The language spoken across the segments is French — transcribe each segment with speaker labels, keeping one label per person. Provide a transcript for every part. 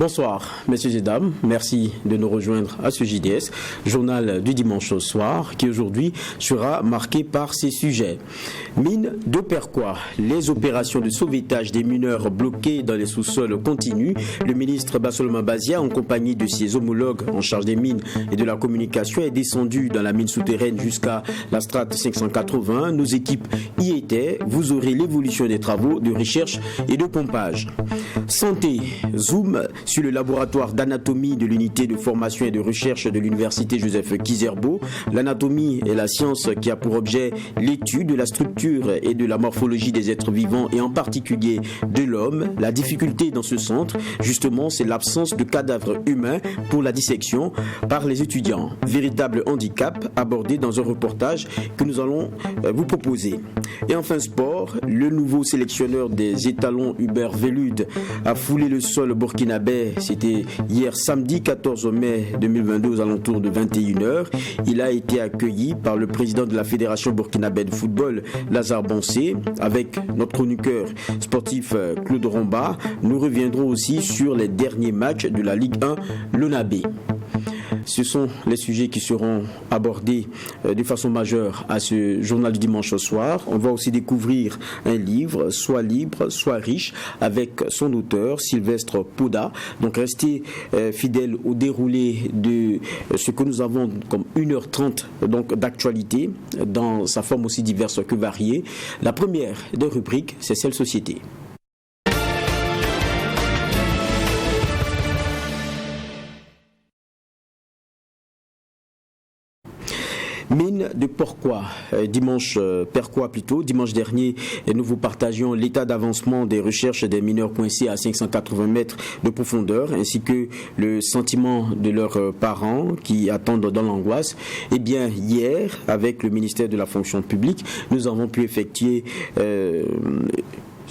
Speaker 1: Bonsoir, messieurs et dames. Merci de nous rejoindre à ce JDS, journal du dimanche au soir, qui aujourd'hui sera marqué par ces sujets. Mine de Perquois, les opérations de sauvetage des mineurs bloqués dans les sous-sols continuent. Le ministre Bassoloma Bazia, en compagnie de ses homologues en charge des mines et de la communication, est descendu dans la mine souterraine jusqu'à la strate 580. Nos équipes y étaient. Vous aurez l'évolution des travaux de recherche et de pompage. Santé, zoom sur le laboratoire d'anatomie de l'unité de formation et de recherche de l'université Joseph Kizerbo. L'anatomie est la science qui a pour objet l'étude de la structure et de la morphologie des êtres vivants et en particulier de l'homme. La difficulté dans ce centre, justement, c'est l'absence de cadavres humains pour la dissection par les étudiants. Véritable handicap abordé dans un reportage que nous allons vous proposer. Et enfin sport, le nouveau sélectionneur des étalons Hubert Vélude a foulé le sol burkinabé. C'était hier samedi 14 mai 2022 aux alentours de 21h. Il a été accueilli par le président de la Fédération burkinabé de football, Lazare Bonsé, avec notre chroniqueur sportif Claude Romba. Nous reviendrons aussi sur les derniers matchs de la Ligue 1 Lonabé. Ce sont les sujets qui seront abordés de façon majeure à ce journal du dimanche au soir. On va aussi découvrir un livre, Soit libre, soit riche, avec son auteur, Sylvestre Poda. Donc restez fidèles au déroulé de ce que nous avons comme 1h30 donc, d'actualité, dans sa forme aussi diverse que variée. La première des rubriques, c'est celle société. Mine de Perquois, dimanche dernier, nous vous partagions l'état d'avancement des recherches des mineurs coincés à 580 mètres de profondeur, ainsi que le sentiment de leurs parents qui attendent dans l'angoisse. Eh bien, hier, avec le ministère de la fonction publique, nous avons pu effectuer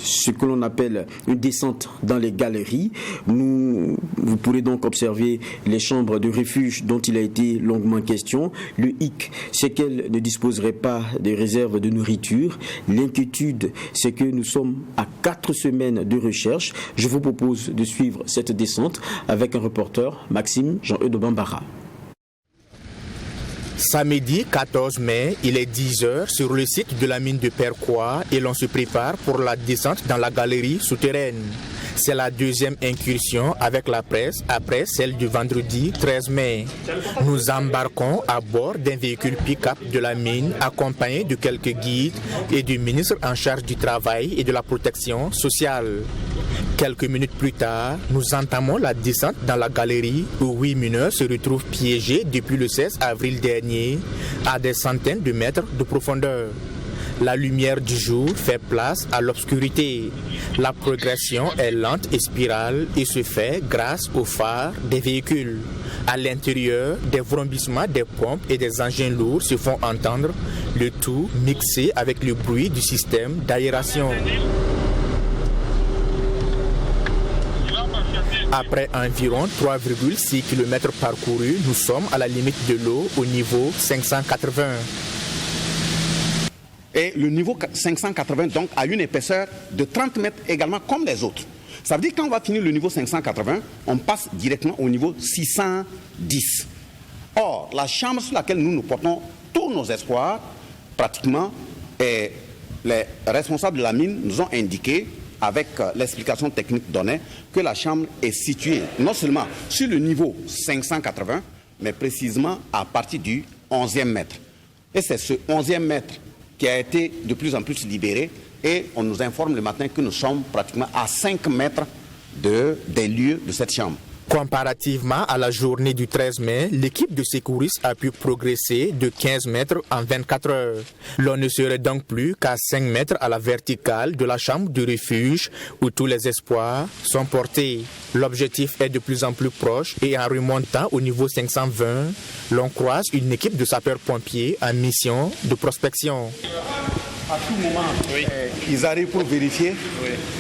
Speaker 1: ce que l'on appelle une descente dans les galeries. Vous pourrez donc observer les chambres de refuge dont il a été longuement question. Le hic, c'est qu'elles ne disposeraient pas de réserves de nourriture. L'inquiétude, c'est que nous sommes à 4 semaines de recherche. Je vous propose de suivre cette descente avec un reporter, Maxime Jean-Eudes Bambara.
Speaker 2: Samedi 14 mai, il est 10h sur le site de la mine de Perquois et l'on se prépare pour la descente dans la galerie souterraine. C'est la deuxième incursion avec la presse après celle du vendredi 13 mai. Nous embarquons à bord d'un véhicule pick-up de la mine accompagné de quelques guides et du ministre en charge du travail et de la protection sociale. Quelques minutes plus tard, nous entamons la descente dans la galerie où 8 mineurs se retrouvent piégés depuis le 16 avril dernier à des centaines de mètres de profondeur. La lumière du jour fait place à l'obscurité. La progression est lente et spirale et se fait grâce aux phares des véhicules. À l'intérieur, des vrombissements des pompes et des engins lourds se font entendre, le tout mixé avec le bruit du système d'aération. Après environ 3,6 km parcourus, nous sommes à la limite de l'eau au niveau 580.
Speaker 3: Et le niveau 580 donc a une épaisseur de 30 mètres également comme les autres. Ça veut dire que quand on va finir le niveau 580, on passe directement au niveau 610. Or, la chambre sur laquelle nous portons tous nos espoirs, pratiquement, et les responsables de la mine nous ont indiqué, avec l'explication technique donnée, que la chambre est située non seulement sur le niveau 580, mais précisément à partir du 11e mètre. Et c'est ce 11e mètre qui a été de plus en plus libéré et on nous informe le matin que nous sommes pratiquement à 5 mètres des lieux de cette chambre.
Speaker 2: Comparativement à la journée du 13 mai, l'équipe de secouristes a pu progresser de 15 mètres en 24 heures. L'on ne serait donc plus qu'à 5 mètres à la verticale de la chambre de refuge où tous les espoirs sont portés. L'objectif est de plus en plus proche et en remontant au niveau 520, l'on croise une équipe de sapeurs-pompiers en mission de prospection.
Speaker 3: À tout moment, ils arrivent pour vérifier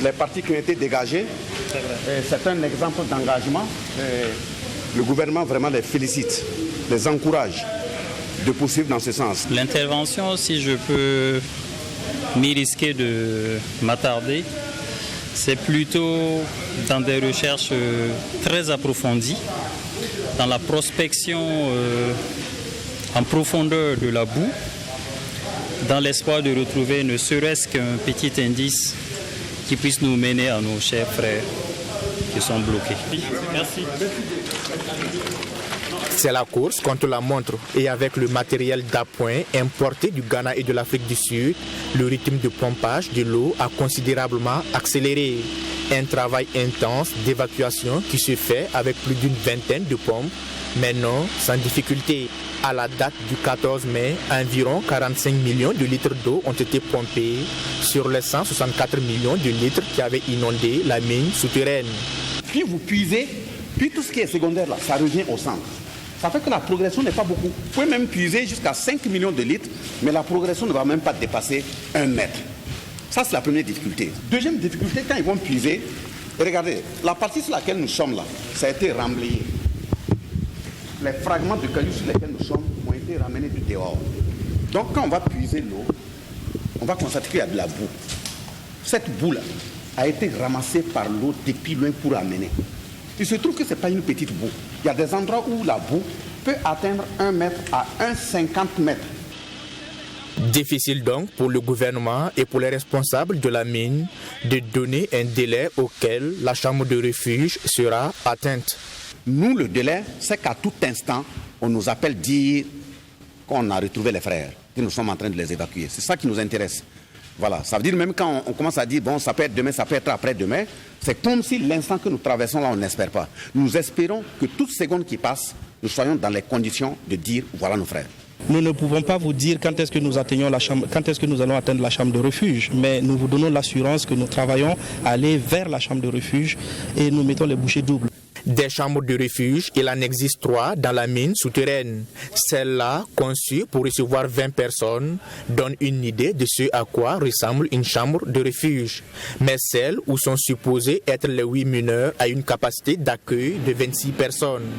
Speaker 3: les parties qui ont été dégagées. C'est un exemple d'engagement. Le gouvernement vraiment les félicite, les encourage de poursuivre dans ce sens.
Speaker 4: L'intervention, si je peux m'y risquer de m'attarder, C'est plutôt dans des recherches très approfondies, dans la prospection en profondeur de la boue, dans l'espoir de retrouver ne serait-ce qu'un petit indice qui puisse nous mener à nos chers frères qui sont bloqués. Merci.
Speaker 2: C'est la course contre la montre et avec le matériel d'appoint importé du Ghana et de l'Afrique du Sud, le rythme de pompage de l'eau a considérablement accéléré. Un travail intense d'évacuation qui se fait avec plus d'une vingtaine de pompes, mais non sans difficulté. À la date du 14 mai, environ 45 millions de litres d'eau ont été pompés sur les 164 millions de litres qui avaient inondé la mine souterraine.
Speaker 3: Puis vous puisez, puis tout ce qui est secondaire là, ça revient au centre. Ça fait que la progression n'est pas beaucoup. Vous pouvez même puiser jusqu'à 5 millions de litres, mais la progression ne va même pas dépasser 1 mètre. Ça, c'est la première difficulté. Deuxième difficulté, quand ils vont puiser, regardez, la partie sur laquelle nous sommes là, ça a été remblayé. Les fragments de cailloux sur lesquels nous sommes ont été ramenés de dehors. Donc, quand on va puiser l'eau, on va constater qu'il y a de la boue. Cette boue-là a été ramassée par l'eau depuis loin pour amener. Il se trouve que ce n'est pas une petite boue. Il y a des endroits où la boue peut atteindre 1 mètre à 1,50 mètres.
Speaker 2: Difficile donc pour le gouvernement et pour les responsables de la mine de donner un délai auquel la chambre de refuge sera atteinte.
Speaker 3: Nous, le délai, c'est qu'à tout instant, on nous appelle dire qu'on a retrouvé les frères, que nous sommes en train de les évacuer. C'est ça qui nous intéresse. Voilà, ça veut dire même quand on commence à dire, bon, ça peut être demain, ça peut être après-demain, c'est comme si l'instant que nous traversons là, on n'espère pas. Nous espérons que toute seconde qui passe, nous soyons dans les conditions de dire, voilà nos frères.
Speaker 5: Nous ne pouvons pas vous dire quand est-ce que nous atteignons la chambre, quand est-ce que nous allons atteindre la chambre de refuge, mais nous vous donnons l'assurance que nous travaillons à aller vers la chambre de refuge et nous mettons les bouchées doubles.
Speaker 2: Des chambres de refuge, il en existe 3 dans la mine souterraine. Celle-là, conçue pour recevoir 20 personnes, donne une idée de ce à quoi ressemble une chambre de refuge. Mais celle où sont supposés être les 8 mineurs a une capacité d'accueil de 26 personnes.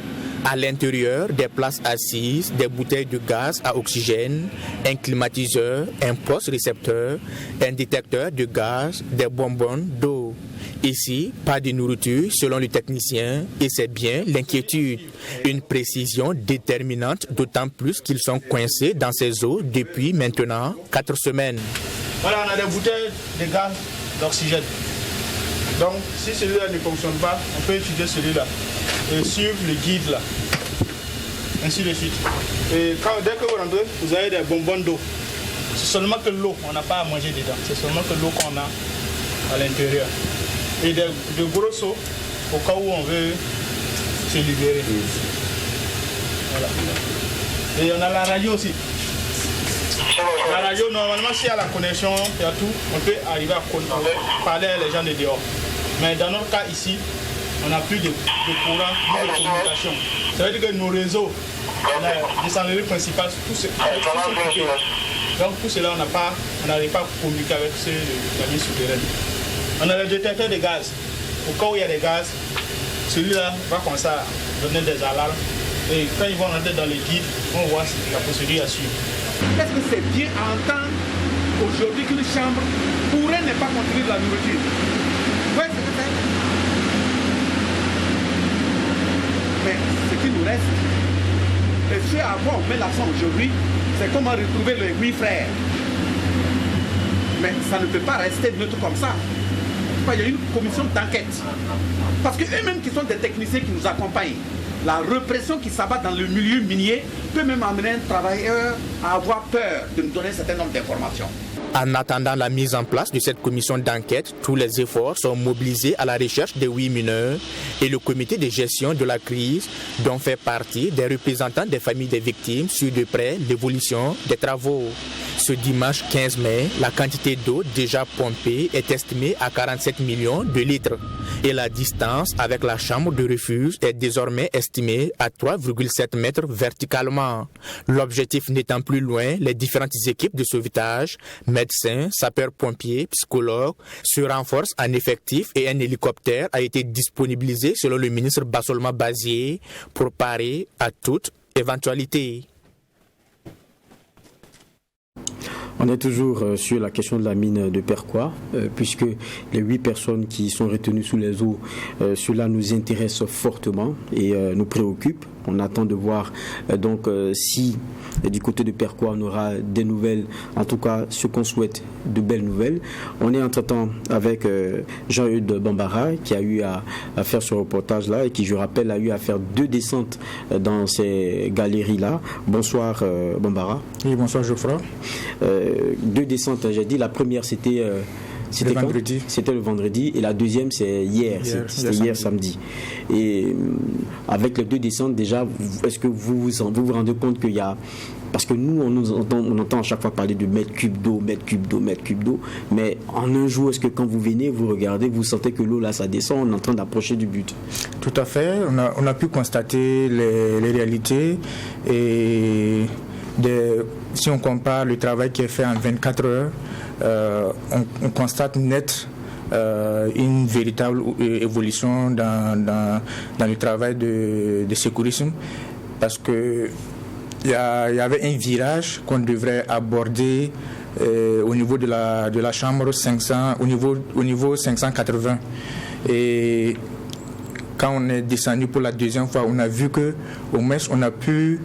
Speaker 2: À l'intérieur, des places assises, des bouteilles de gaz à oxygène, un climatiseur, un poste récepteur, un détecteur de gaz, des bonbons d'eau. Ici, pas de nourriture selon le technicien et c'est bien l'inquiétude. Une précision déterminante, d'autant plus qu'ils sont coincés dans ces eaux depuis maintenant 4 semaines.
Speaker 6: Voilà, on a des bouteilles de gaz d'oxygène. Donc, si celui-là ne fonctionne pas, on peut utiliser celui-là et suivre le guide là. Ainsi de suite. Et dès que vous rentrez, vous avez des bonbons d'eau. C'est seulement que l'eau, on n'a pas à manger dedans. C'est seulement que l'eau qu'on a à l'intérieur. Et de gros seaux au cas où on veut se libérer. Voilà. Et on a la radio aussi. La radio, normalement, s'il y a la connexion, il y a tout, on peut arriver à parler à les gens de dehors. Mais dans notre cas ici, on n'a plus de courant, ni de communication. Ça veut dire que nos réseaux, la descendance principale, tout ce donc tout cela, on n'arrive pas à communiquer avec ceux de la mine souterraine. On a le détecteur de gaz. Au cas où il y a des gaz, celui-là va commencer à donner des alarmes. Et quand ils vont rentrer dans les guides, on voit la procédure à suivre.
Speaker 3: Est-ce que c'est bien à entendre aujourd'hui qu'une chambre pourrait ne pas contenir de la nourriture? Vous voyez ce que c'est? Mais ce qui nous reste, et ce à quoi on met l'accent aujourd'hui, c'est comment retrouver les 8 frères. Mais ça ne peut pas rester neutre comme ça. Il y a une commission d'enquête. Parce qu'eux-mêmes qui sont des techniciens qui nous accompagnent, la répression qui s'abat dans le milieu minier peut même amener un travailleur à avoir peur de nous donner un certain nombre d'informations.
Speaker 2: En attendant la mise en place de cette commission d'enquête, tous les efforts sont mobilisés à la recherche des 8 mineurs et le comité de gestion de la crise dont fait partie des représentants des familles des victimes suit de près l'évolution des travaux. Ce dimanche 15 mai, la quantité d'eau déjà pompée est estimée à 47 millions de litres et la distance avec la chambre de refuge est désormais estimée à 3,7 mètres verticalement. L'objectif n'étant plus loin, les différentes équipes de sauvetage, médecins, sapeurs-pompiers, psychologues, se renforcent en effectifs et un hélicoptère a été disponibilisé selon le ministre Bassolma Bazier pour parer à toute éventualité.
Speaker 1: On est toujours sur la question de la mine de Perquois, puisque les 8 personnes qui sont retenues sous les eaux, cela nous intéresse fortement et nous préoccupe. On attend de voir donc si du côté de Perquois on aura des nouvelles, en tout cas ce qu'on souhaite, de belles nouvelles. On est entre-temps avec Jean-Eudes Bambara qui a eu à faire ce reportage-là et qui, je rappelle, a eu à faire 2 descentes dans ces galeries-là. Bonsoir Bambara.
Speaker 7: Oui, bonsoir Geoffroy.
Speaker 1: 2 descentes, j'ai dit, la première c'était
Speaker 7: le vendredi.
Speaker 1: C'était le vendredi et la deuxième c'est hier. C'était hier samedi. Et avec les 2 descentes déjà, est-ce que vous vous rendez compte qu'il y a... Parce que nous, on entend à chaque fois parler de mètres cubes d'eau, mais en un jour, est-ce que quand vous venez, vous regardez, vous sentez que l'eau là, ça descend, on est en train d'approcher du but?
Speaker 7: Tout à fait, on a pu constater les réalités et si on compare le travail qui est fait en 24 heures, on constate net une véritable évolution dans le travail de secourisme, parce que il y avait un virage qu'on devrait aborder au niveau de la chambre 500, au niveau 580. Et quand on est descendu pour la deuxième fois, on a vu que au moins on a pu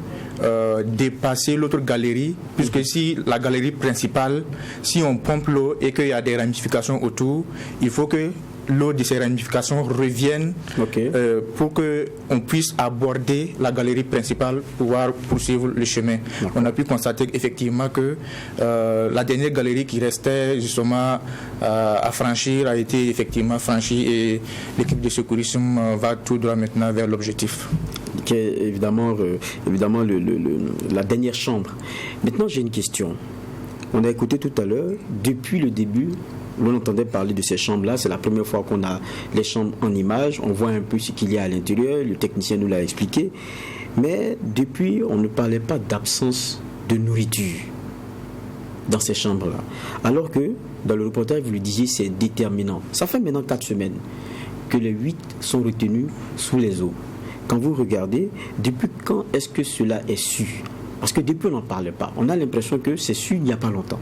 Speaker 7: dépasser l'autre galerie, puisque si la galerie principale, si on pompe l'eau et qu'il y a des ramifications autour, il faut que l'eau de ces ramifications revienne pour qu'on puisse aborder la galerie principale, pouvoir poursuivre le chemin. On a pu constater effectivement que la dernière galerie qui restait justement à franchir a été effectivement franchie et l'équipe de secourisme va tout droit maintenant vers l'objectif.
Speaker 1: Qui est évidemment la dernière chambre. Maintenant, j'ai une question. On a écouté tout à l'heure, depuis le début, on entendait parler de ces chambres-là. C'est la première fois qu'on a les chambres en image. On voit un peu ce qu'il y a à l'intérieur. Le technicien nous l'a expliqué. Mais depuis, on ne parlait pas d'absence de nourriture dans ces chambres-là. Alors que, dans le reportage, vous le disiez, c'est déterminant. Ça fait maintenant 4 semaines que les 8 sont retenus sous les eaux. Quand vous regardez, depuis quand est-ce que cela est su? Parce que depuis, on n'en parlait pas. On a l'impression que c'est su il n'y a pas longtemps.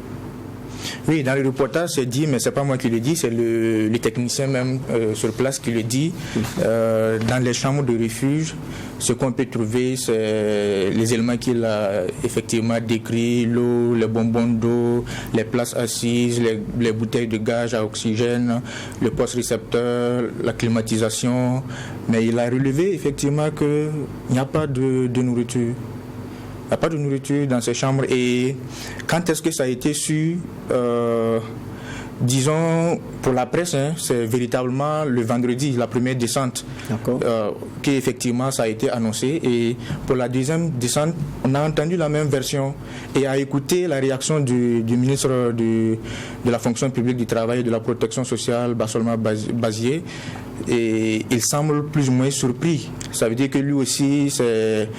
Speaker 7: Oui, dans le reportage, c'est dit, mais ce n'est pas moi qui le dis, c'est le technicien même sur place qui le dit. Dans les chambres de refuge, ce qu'on peut trouver, c'est les éléments qu'il a effectivement décrits, l'eau, les bonbons d'eau, les places assises, les bouteilles de gaz à oxygène, le poste récepteur, la climatisation. Mais il a relevé effectivement qu'il n'y a pas de nourriture. Il n'y a pas de nourriture dans ces chambres. Et quand est-ce que ça a été su, disons, pour la presse, c'est véritablement le vendredi, la première descente, qu'effectivement ça a été annoncé. Et pour la deuxième descente, on a entendu la même version. Et à écouter la réaction du ministre de la fonction publique du travail et de la protection sociale, Bassolma Bazier, et il semble plus ou moins surpris. Ça veut dire que lui aussi, c'est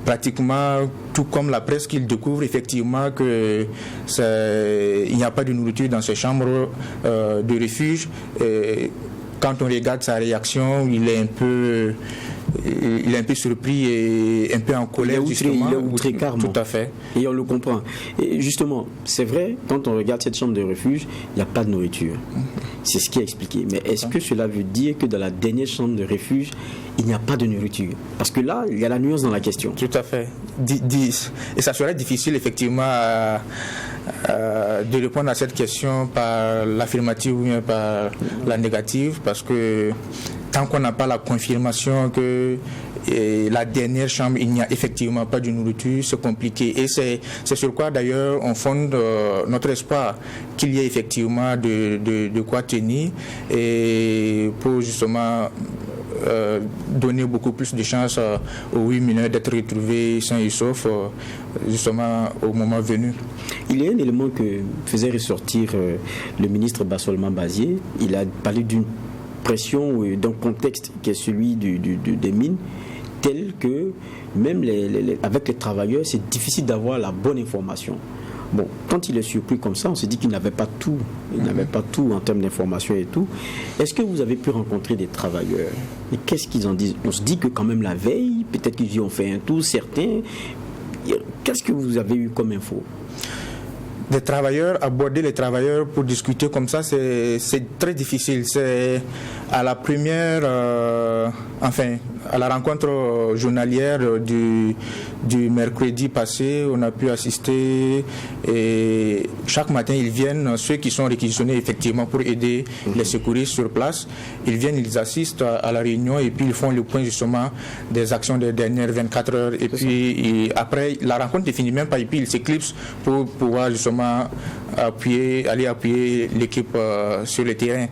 Speaker 7: pratiquement tout comme la presse qu'il découvre effectivement qu'il n'y a pas de nourriture dans ces chambres de refuge. Et quand on regarde sa réaction, il est un peu surpris et un peu en colère.
Speaker 1: Il est outré carrément.
Speaker 7: Tout à fait.
Speaker 1: Et on le comprend. Et justement, c'est vrai, quand on regarde cette chambre de refuge, il n'y a pas de nourriture. C'est ce qui est expliqué. Mais est-ce que cela veut dire que dans la dernière chambre de refuge, il n'y a pas de nourriture? Parce que là, il y a la nuance dans la question.
Speaker 7: Tout à fait. Et ça serait difficile, effectivement, de répondre à cette question par l'affirmative ou bien par la négative, parce que tant qu'on n'a pas la confirmation que la dernière chambre, il n'y a effectivement pas de nourriture, c'est compliqué. Et c'est sur quoi d'ailleurs on fonde notre espoir qu'il y ait effectivement de quoi tenir et pour justement donner beaucoup plus de chances aux 8 mineurs d'être retrouvés sains et saufs justement au moment venu.
Speaker 1: Il y a un élément que faisait ressortir le ministre Bassolma Bazier. Il a parlé d'une pression, d'un contexte qui est celui des mines, tel que même avec les travailleurs, c'est difficile d'avoir la bonne information. Bon, quand il est surpris comme ça, on se dit qu'il n'avait pas tout. Il n'avait pas tout en termes d'information et tout. Est-ce que vous avez pu rencontrer des travailleurs? Et qu'est-ce qu'ils en disent? On se dit que quand même la veille, peut-être qu'ils y ont fait un tour, certains. Qu'est-ce que vous avez eu comme info?
Speaker 7: des travailleurs, aborder les travailleurs pour discuter comme ça, c'est très difficile. C'est à la première, à la rencontre journalière du mercredi passé, on a pu assister et chaque matin ils viennent, ceux qui sont réquisitionnés effectivement pour aider les secouristes sur place, ils viennent, ils assistent à la réunion et puis ils font le point justement des actions des dernières 24 heures et puis après la rencontre ne finit même pas et puis ils s'éclipsent pour pouvoir justement aller appuyer l'équipe sur le terrain.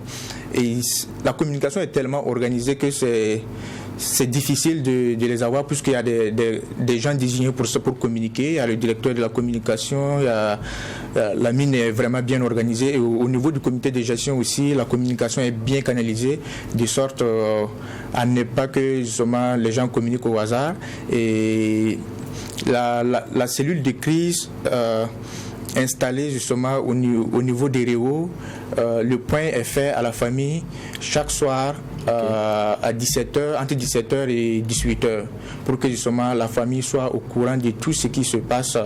Speaker 7: Et la communication est tellement organisée que c'est difficile de les avoir puisqu'il y a des gens désignés pour communiquer. Il y a le directeur de la communication, la mine est vraiment bien organisée et au niveau du comité de gestion aussi, la communication est bien canalisée de sorte à ne pas que justement les gens communiquent au hasard. Et la cellule de crise installée justement au niveau des réaux, le point est fait à la famille chaque soir à 17h, entre 17h et 18h, pour que justement la famille soit au courant de tout ce qui se passe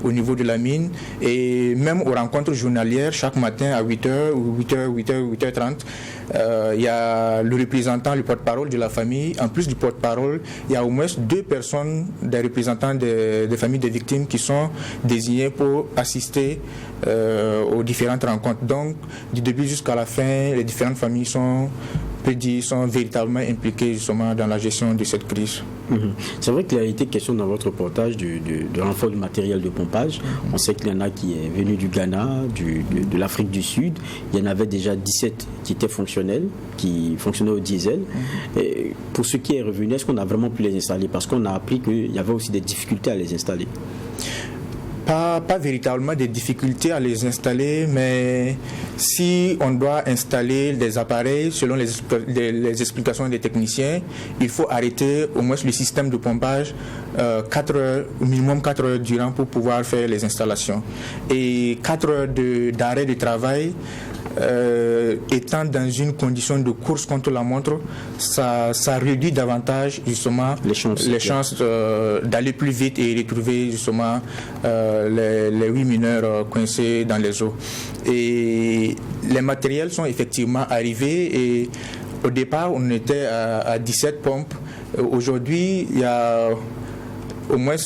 Speaker 7: au niveau de la mine. Et même aux rencontres journalières, chaque matin à 8h ou 8h30, il y a le représentant, le porte-parole de la famille. En plus du porte-parole, il y a au moins 2 personnes, des représentants des familles des victimes qui sont désignés pour assister aux différentes rencontres. Donc, du début jusqu'à la fin, les différentes familles sont véritablement impliquées justement dans la gestion de cette crise.
Speaker 1: C'est vrai qu'il a été question dans votre reportage de renfort du matériel de pompage. On sait qu'il y en a qui est venu du Ghana, de l'Afrique du Sud. Il y en avait déjà 17 qui étaient fonctionnels, qui fonctionnaient au diesel. Et pour ce qui est revenu, est-ce qu'on a vraiment pu les installer? Parce qu'on a appris qu'il y avait aussi des difficultés à les installer.
Speaker 7: Pas véritablement des difficultés à les installer, mais si on doit installer des appareils, selon les explications des techniciens, il faut arrêter au moins le système de pompage 4 heures, minimum 4 heures durant pour pouvoir faire les installations. Et 4 heures d'arrêt de travail, étant dans une condition de course contre la montre, ça réduit davantage justement les chances d'aller plus vite et retrouver justement les 8 mineurs coincés dans les eaux. Et les matériels sont effectivement arrivés et au départ on était à 17 pompes. Aujourd'hui il y a au moins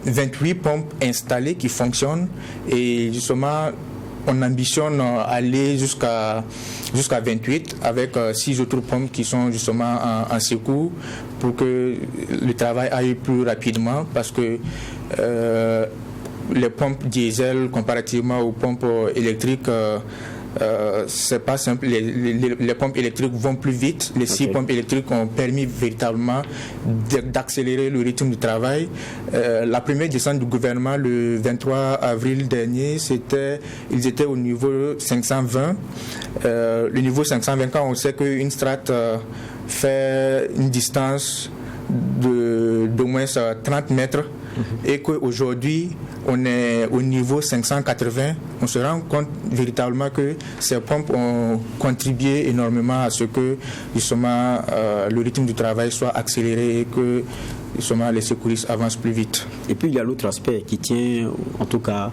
Speaker 7: 28 pompes installées qui fonctionnent et justement on ambitionne aller jusqu'à 28 avec 6 autres pompes qui sont justement en secours pour que le travail aille plus rapidement parce que les pompes diesel comparativement aux pompes électriques c'est pas simple. Les pompes électriques vont plus vite. Les 6 pompes électriques ont permis véritablement d'accélérer le rythme du travail. La première descente du gouvernement le 23 avril dernier, ils étaient au niveau 520. Le niveau 520, quand on sait qu'une strate fait une distance d'au moins 30 mètres et qu'aujourd'hui on est au niveau 580, on se rend compte véritablement que ces pompes ont contribué énormément à ce que justement le rythme du travail soit accéléré et que justement les secouristes avancent plus vite.
Speaker 1: Et puis il y a l'autre aspect qui tient en tout cas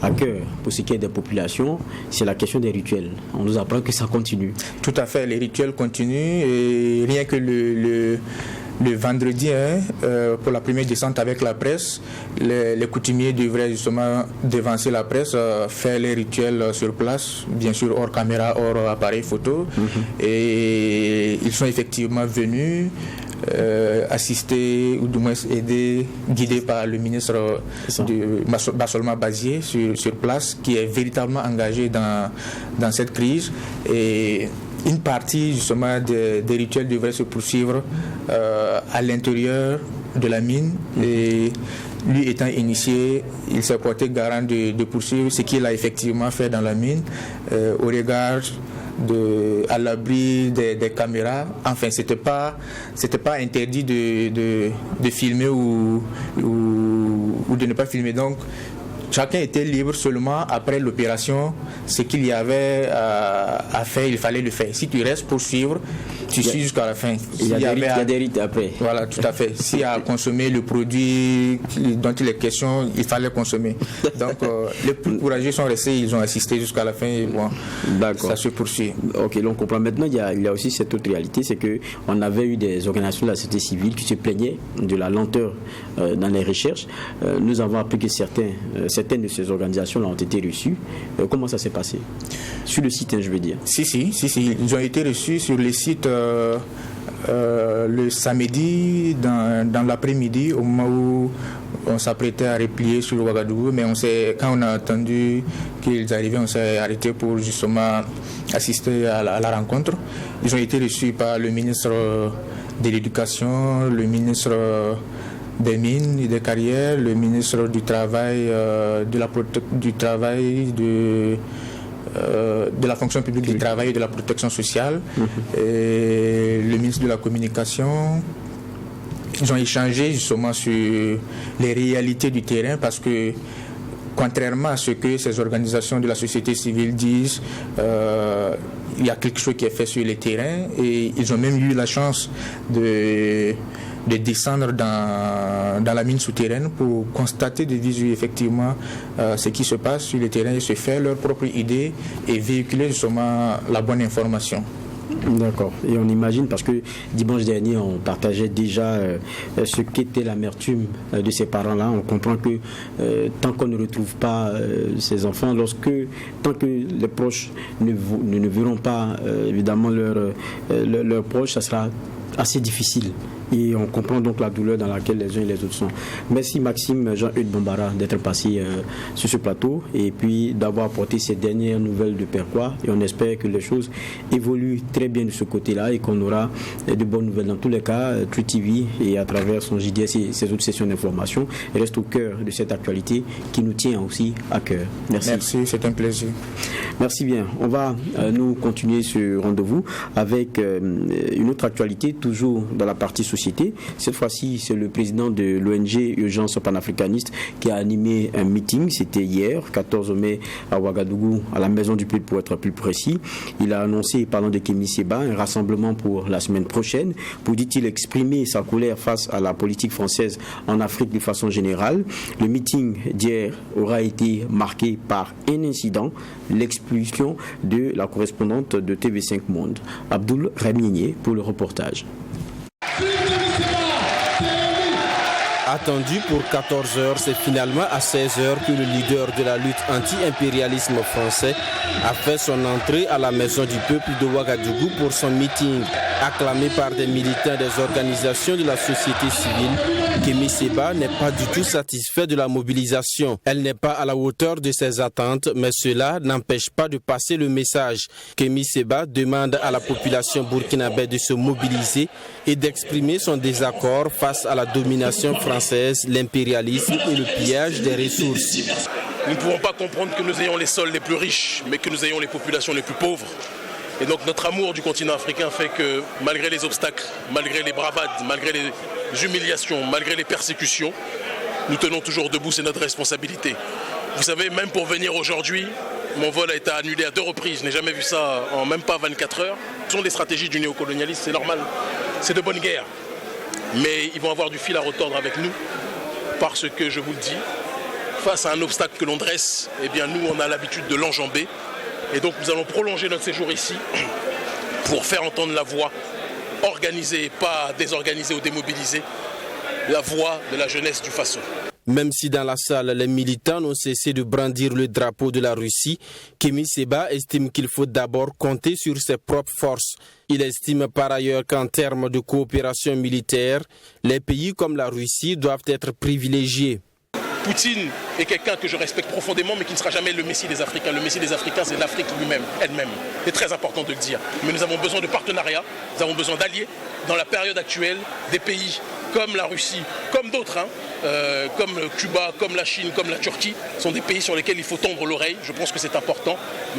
Speaker 1: à cœur pour ce qui est des populations, c'est la question des rituels. On nous apprend que ça continue.
Speaker 7: Tout à fait, les rituels continuent et rien que le vendredi, pour la première descente avec la presse, les coutumiers devraient justement devancer la presse, faire les rituels sur place, bien sûr hors caméra, hors appareil photo. Et ils sont effectivement venus assister ou du moins aider, guidés par le ministre Bassolma Bazier sur place, qui est véritablement engagé dans cette crise. Et une partie justement des rituels devrait se poursuivre à l'intérieur de la mine et lui étant initié, il s'est porté garant de poursuivre ce qu'il a effectivement fait dans la mine au regard à l'abri des caméras. Enfin, c'était pas interdit de filmer ou de ne pas filmer. Donc chacun était libre seulement après l'opération. Ce qu'il y avait à faire, il fallait le faire. Si tu restes pour suivre, tu suis jusqu'à la fin.
Speaker 1: Il y a des rites après.
Speaker 7: Voilà, tout à fait. S'il y a à consommer le produit dont il est question, il fallait consommer. Donc, les plus courageux sont restés, ils ont assisté jusqu'à la fin et bon, ça se poursuit.
Speaker 1: Ok, donc on comprend. Maintenant, il y a aussi cette autre réalité, c'est qu'on avait eu des organisations de la société civile qui se plaignaient de la lenteur dans les recherches. Nous avons appris que certaines de ces organisations-là ont été reçues. Comment ça s'est passé? Sur le site, je veux dire.
Speaker 7: Si. Ils ont été reçus sur le site le samedi dans l'après-midi, au moment où on s'apprêtait à replier sur Ouagadougou, mais quand on a attendu qu'ils arrivaient, on s'est arrêté pour justement assister à la rencontre. Ils ont été reçus par le ministre de l'Éducation, le ministre des Mines et des Carrières, le ministre du Travail, de la fonction publique du travail et de la protection sociale, et le ministre de la Communication. Ils ont échangé justement sur les réalités du terrain, parce que contrairement à ce que ces organisations de la société civile disent, il y a quelque chose qui est fait sur le terrain, et ils ont même eu la chance de descendre dans la mine souterraine pour constater de visu effectivement ce qui se passe sur le terrain et se faire leur propre idée et véhiculer justement la bonne information.
Speaker 1: D'accord. Et on imagine, parce que dimanche dernier, on partageait déjà ce qu'était l'amertume de ces parents-là. On comprend que tant qu'on ne retrouve pas ces enfants, tant que les proches ne verront pas évidemment leurs proches, ça sera assez difficile. Et on comprend donc la douleur dans laquelle les uns et les autres sont. Merci Maxime Jean-Eudes Bombara d'être passé sur ce plateau et puis d'avoir apporté ces dernières nouvelles de Perquois. Et on espère que les choses évoluent très bien de ce côté-là et qu'on aura de bonnes nouvelles. Dans tous les cas, Truth TV et à travers son JDS et ses autres sessions d'information reste au cœur de cette actualité qui nous tient aussi à cœur. Merci.
Speaker 7: Merci, c'est un plaisir.
Speaker 1: Merci bien. On va nous continuer ce rendez-vous avec une autre actualité, toujours dans la partie sociale. Cette fois-ci, c'est le président de l'ONG Urgence panafricaniste qui a animé un meeting. C'était hier, 14 mai, à Ouagadougou, à la Maison du Peuple pour être plus précis. Il a annoncé, parlant de Kémy Séba, un rassemblement pour la semaine prochaine pour, dit-il, exprimer sa colère face à la politique française en Afrique de façon générale. Le meeting d'hier aura été marqué par un incident, l'expulsion de la correspondante de TV5 Monde, Abdoul Remigné, pour le reportage.
Speaker 8: Attendu pour 14h, c'est finalement à 16h que le leader de la lutte anti-impérialisme français a fait son entrée à la Maison du Peuple de Ouagadougou pour son meeting. Acclamé par des militants des organisations de la société civile, Kémy Séba n'est pas du tout satisfait de la mobilisation. Elle n'est pas à la hauteur de ses attentes, mais cela n'empêche pas de passer le message. Kémy Séba demande à la population burkinabé de se mobiliser et d'exprimer son désaccord face à la domination française, l'impérialisme et le pillage des ressources.
Speaker 9: Nous ne pouvons pas comprendre que nous ayons les sols les plus riches, mais que nous ayons les populations les plus pauvres. Et donc notre amour du continent africain fait que malgré les obstacles, malgré les bravades, malgré les humiliations, malgré les persécutions, nous tenons toujours debout, c'est notre responsabilité. Vous savez, même pour venir aujourd'hui, mon vol a été annulé à 2 reprises, je n'ai jamais vu ça en même pas 24 heures. Ce sont des stratégies du néocolonialisme, c'est normal, c'est de bonne guerre. Mais ils vont avoir du fil à retordre avec nous, parce que je vous le dis, face à un obstacle que l'on dresse, eh bien nous on a l'habitude de l'enjamber. Et donc nous allons prolonger notre séjour ici pour faire entendre la voix organisée, pas désorganisée ou démobilisée, la voix de la jeunesse du Faso.
Speaker 8: Même si dans la salle, les militants n'ont cessé de brandir le drapeau de la Russie, Kémy Séba estime qu'il faut d'abord compter sur ses propres forces. Il estime par ailleurs qu'en termes de coopération militaire, les pays comme la Russie doivent être privilégiés.
Speaker 9: Poutine est quelqu'un que je respecte profondément, mais qui ne sera jamais le Messie des Africains. Le Messie des Africains, c'est l'Afrique elle-même. C'est très important de le dire. Mais nous avons besoin de partenariats, nous avons besoin d'alliés. Dans la période actuelle, des pays comme la Russie, comme d'autres, comme Cuba, comme la Chine, comme la Turquie, sont des pays sur lesquels il faut tendre l'oreille. Je pense que c'est important.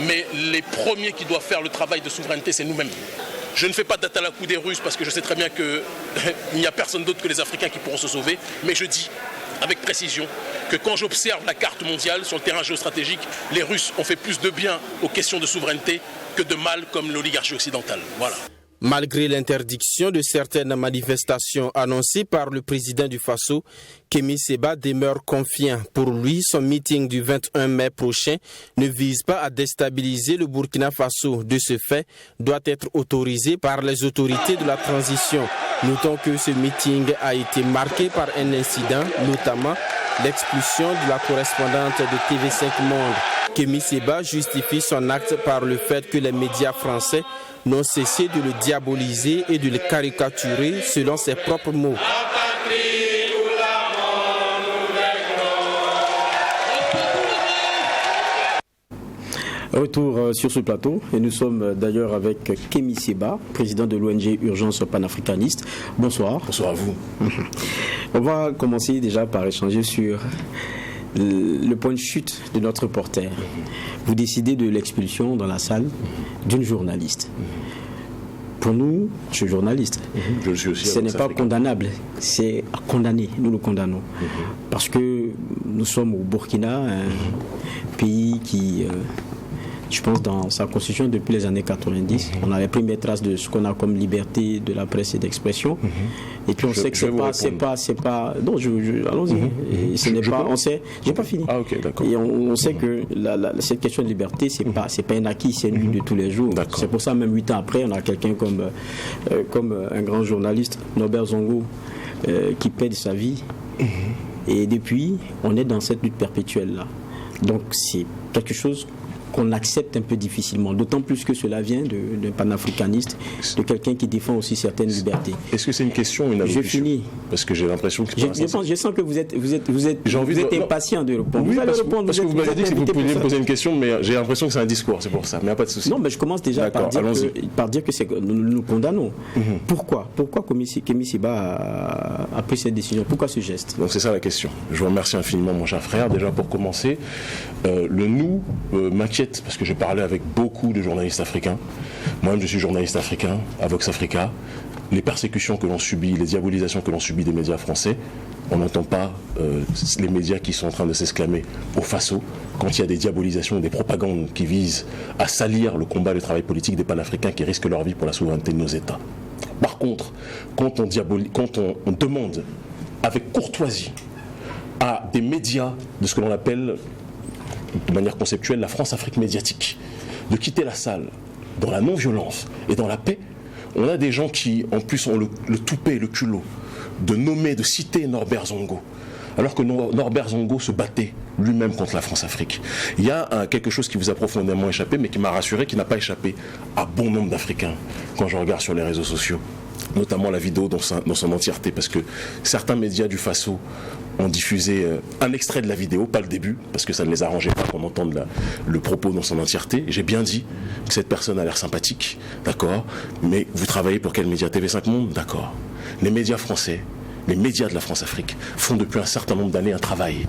Speaker 9: Mais les premiers qui doivent faire le travail de souveraineté, c'est nous-mêmes. Je ne fais pas d'attaque à coup des Russes parce que je sais très bien qu'il n'y a personne d'autre que les Africains qui pourront se sauver. Mais je dis avec précision que quand j'observe la carte mondiale sur le terrain géostratégique, les Russes ont fait plus de bien aux questions de souveraineté que de mal comme l'oligarchie occidentale. Voilà.
Speaker 8: Malgré l'interdiction de certaines manifestations annoncées par le président du Faso, Kémi Séba demeure confiant. Pour lui, son meeting du 21 mai prochain ne vise pas à déstabiliser le Burkina Faso. De ce fait, doit être autorisé par les autorités de la transition. Notons que ce meeting a été marqué par un incident, notamment l'expulsion de la correspondante de TV5 Monde. Kémi Séba justifie son acte par le fait que les médias français n'ont cessé de le diaboliser et de le caricaturer selon ses propres mots.
Speaker 1: Retour sur ce plateau et nous sommes d'ailleurs avec Kémi Séba, président de l'ONG Urgence panafricaniste. Bonsoir.
Speaker 10: Bonsoir à vous.
Speaker 1: On va commencer déjà par échanger sur le point de chute de notre reporter. Vous décidez de l'expulsion dans la salle d'une journaliste. Pour nous, je suis journaliste.
Speaker 10: Je le suis aussi.
Speaker 1: Ce n'est pas condamnable, c'est à condamner. Nous le condamnons. Parce que nous sommes au Burkina, un pays qui, je pense, dans sa constitution depuis les années 90, on a les premières traces de ce qu'on a comme liberté de la presse et d'expression. Et puis on sait que c'est pas. Non, allons-y. Ce n'est pas. On sait. J'ai pas fini.
Speaker 10: Ah ok, d'accord.
Speaker 1: Et on sait que cette question de liberté, c'est pas un acquis, c'est une lutte de tous les jours. C'est pour ça même 8 ans après, on a quelqu'un comme un grand journaliste, Norbert Zongo, qui perd sa vie. Et depuis, on est dans cette lutte perpétuelle là. Donc c'est quelque chose qu'on accepte un peu difficilement, d'autant plus que cela vient d'un panafricaniste, de quelqu'un qui défend aussi certaines libertés.
Speaker 10: Est-ce que c'est une question ou une allocution?
Speaker 1: Je finis.
Speaker 10: Parce que j'ai l'impression que...
Speaker 1: Je sens que vous êtes impatient de répondre.
Speaker 10: Oui,
Speaker 1: vous
Speaker 10: parce que vous m'avez dit que vous pouviez me poser une question, mais j'ai l'impression que c'est un discours, c'est pour ça, mais il n'y a pas de souci.
Speaker 1: Non, mais je commence déjà par dire que nous condamnons. Pourquoi Kémi Séba a pris cette décision? Pourquoi ce geste?
Speaker 10: Donc c'est ça la question. Je vous remercie infiniment, mon cher frère. Déjà pour commencer, le nous m'inquiète parce que j'ai parlé avec beaucoup de journalistes africains. Moi-même, je suis journaliste africain à Vox Africa. Les persécutions que l'on subit, les diabolisations que l'on subit des médias français, on n'entend pas les médias qui sont en train de s'exclamer au Faso quand il y a des diabolisations, des propagandes qui visent à salir le combat et le travail politique des panafricains qui risquent leur vie pour la souveraineté de nos États. Par contre, quand on demande avec courtoisie à des médias de ce que l'on appelle de manière conceptuelle la France-Afrique médiatique, de quitter la salle dans la non-violence et dans la paix, on a des gens qui en plus ont le toupet, le culot de nommer, de citer Norbert Zongo, alors que Norbert Zongo se battait lui-même contre la France-Afrique. Il y a quelque chose qui vous a profondément échappé, mais qui m'a rassuré, qui n'a pas échappé à bon nombre d'Africains quand je regarde sur les réseaux sociaux, notamment la vidéo dans son entièreté, parce que certains médias du Faso ont diffusé un extrait de la vidéo, pas le début, parce que ça ne les arrangeait pas qu'on entende le propos dans son entièreté. J'ai bien dit que cette personne a l'air sympathique, d'accord, mais vous travaillez pour quel média? TV5 Monde, d'accord. Les médias français, les médias de la France-Afrique font depuis un certain nombre d'années un travail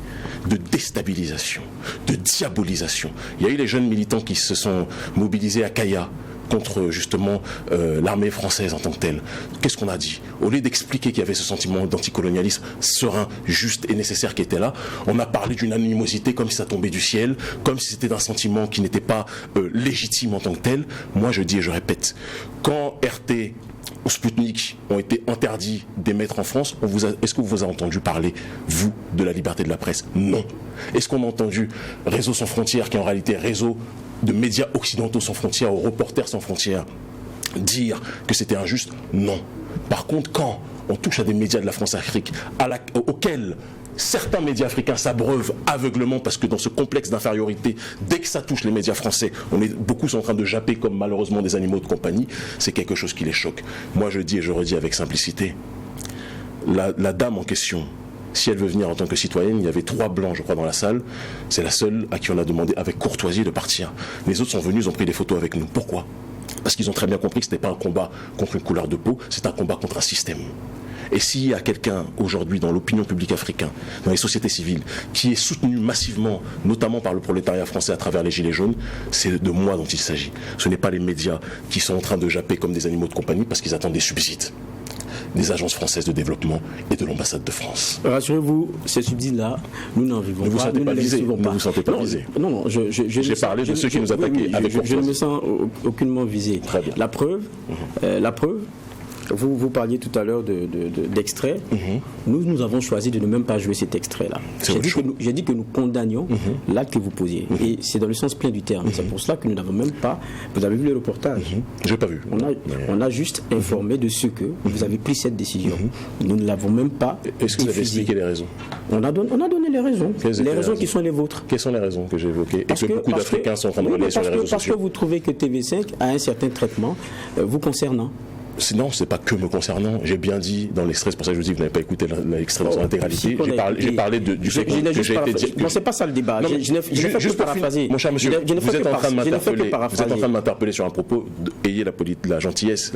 Speaker 10: de déstabilisation, de diabolisation. Il y a eu les jeunes militants qui se sont mobilisés à Kaya contre justement l'armée française en tant que telle. Qu'est-ce qu'on a dit? Au lieu d'expliquer qu'il y avait ce sentiment d'anticolonialisme serein, juste et nécessaire qui était là, on a parlé d'une animosité comme si ça tombait du ciel, comme si c'était un sentiment qui n'était pas légitime en tant que tel. Moi je dis et je répète, quand RT ou Sputnik ont été interdits d'émettre en France, est-ce que vous avez entendu parler, vous, de la liberté de la presse? Non. Est-ce qu'on a entendu Réseau sans frontières, qui est en réalité réseau de médias occidentaux sans frontières, aux Reporters sans frontières, dire que c'était injuste? Non. Par contre, quand on touche à des médias de la France-Afrique auxquels certains médias africains s'abreuvent aveuglement, parce que dans ce complexe d'infériorité, dès que ça touche les médias français, beaucoup sont en train de japper comme malheureusement des animaux de compagnie, c'est quelque chose qui les choque. Moi je dis et je redis avec simplicité, la dame en question, si elle veut venir en tant que citoyenne, il y avait 3 blancs je crois dans la salle, c'est la seule à qui on a demandé avec courtoisie de partir. Les autres sont venus, ils ont pris des photos avec nous. Pourquoi? Parce qu'ils ont très bien compris que ce n'était pas un combat contre une couleur de peau, c'est un combat contre un système. Et s'il y a quelqu'un aujourd'hui dans l'opinion publique africaine, dans les sociétés civiles, qui est soutenu massivement, notamment par le prolétariat français à travers les Gilets jaunes, c'est de moi dont il s'agit. Ce n'est pas les médias qui sont en train de japper comme des animaux de compagnie parce qu'ils attendent des subsides. des agences françaises de développement et de l'ambassade de France.
Speaker 1: Rassurez-vous, ces subsides-là, nous n'en vivons pas.
Speaker 10: Ne vous sentez pas visé. Ne vous sentez pas visé.
Speaker 1: Non,
Speaker 10: j'ai parlé de ceux qui nous attaquaient avec force.
Speaker 1: Je ne me sens aucunement visé.
Speaker 10: Très bien.
Speaker 1: La preuve, vous parliez tout à l'heure d'extrait. Nous avons choisi de ne même pas jouer cet extrait-là. J'ai dit que nous condamnions l'acte que vous posiez. Et c'est dans le sens plein du terme. C'est pour cela que nous n'avons même pas... Vous avez vu le reportage?
Speaker 10: Je n'ai pas vu.
Speaker 1: On a juste informé de ce que vous avez pris cette décision. Nous ne l'avons même pas...
Speaker 10: Est-ce que vous avez expliqué les raisons?
Speaker 1: On a donné les raisons. Les raisons qui sont les vôtres.
Speaker 10: Quelles sont les raisons que j'ai évoquées et que beaucoup d'Africains sont en train de relayer sur les réseaux sociaux?
Speaker 1: Parce que vous trouvez que TV5 a un certain traitement vous concernant.
Speaker 10: Non, c'est pas que me concernant. J'ai bien dit dans l'extrait, c'est pour ça que je vous dis que vous n'avez pas écouté l'extrait dans son intégralité. J'ai parlé du fait que j'ai été...
Speaker 1: Non, c'est pas ça le débat. Je ne fais que paraphraser.
Speaker 10: Mon cher monsieur, vous êtes en train de m'interpeller sur un propos. Ayez la gentillesse,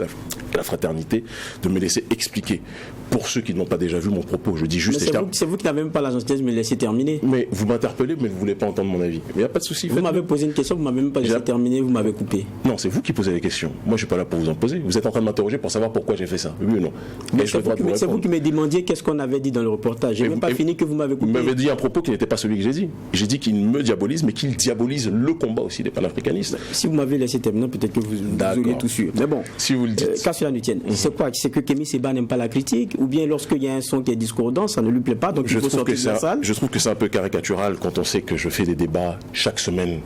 Speaker 10: la fraternité de me laisser expliquer. Pour ceux qui n'ont pas déjà vu mon propos, je dis juste...
Speaker 1: C'est vous qui n'avez même pas la gentillesse de me laisser terminer.
Speaker 10: Mais vous m'interpellez, mais vous ne voulez pas entendre mon avis. Mais il n'y a pas de souci.
Speaker 1: Vous m'avez posé une question, vous ne m'avez même pas laissé terminer, vous m'avez coupé.
Speaker 10: Non, c'est vous qui posez les questions. Moi, je ne suis pas là pour vous en poser. Vous êtes en train de m'interroger pour savoir pourquoi j'ai fait ça. Oui ou non?
Speaker 1: C'est vous qui me demandiez qu'est-ce qu'on avait dit dans le reportage. Je n'ai même pas fini que vous m'avez coupé.
Speaker 10: Vous m'avez dit un propos qui n'était pas celui que j'ai dit. J'ai dit qu'il me diabolise, mais qu'il diabolise le combat aussi des panafricanistes.
Speaker 1: Si vous m'avez laissé terminer, peut-être que vous auriez tout su. Mais bon,
Speaker 10: si vous le dites.
Speaker 1: Qu'à cela ne tienne. C'est quoi? C'est que Kémy Séba n'aime pas la critique? Ou bien lorsqu'il y a un son qui est discordant, ça ne lui plaît pas, donc il faut sortir de la salle?
Speaker 10: Je trouve que c'est un peu caricatural quand on sait que je fais des débats chaque semaine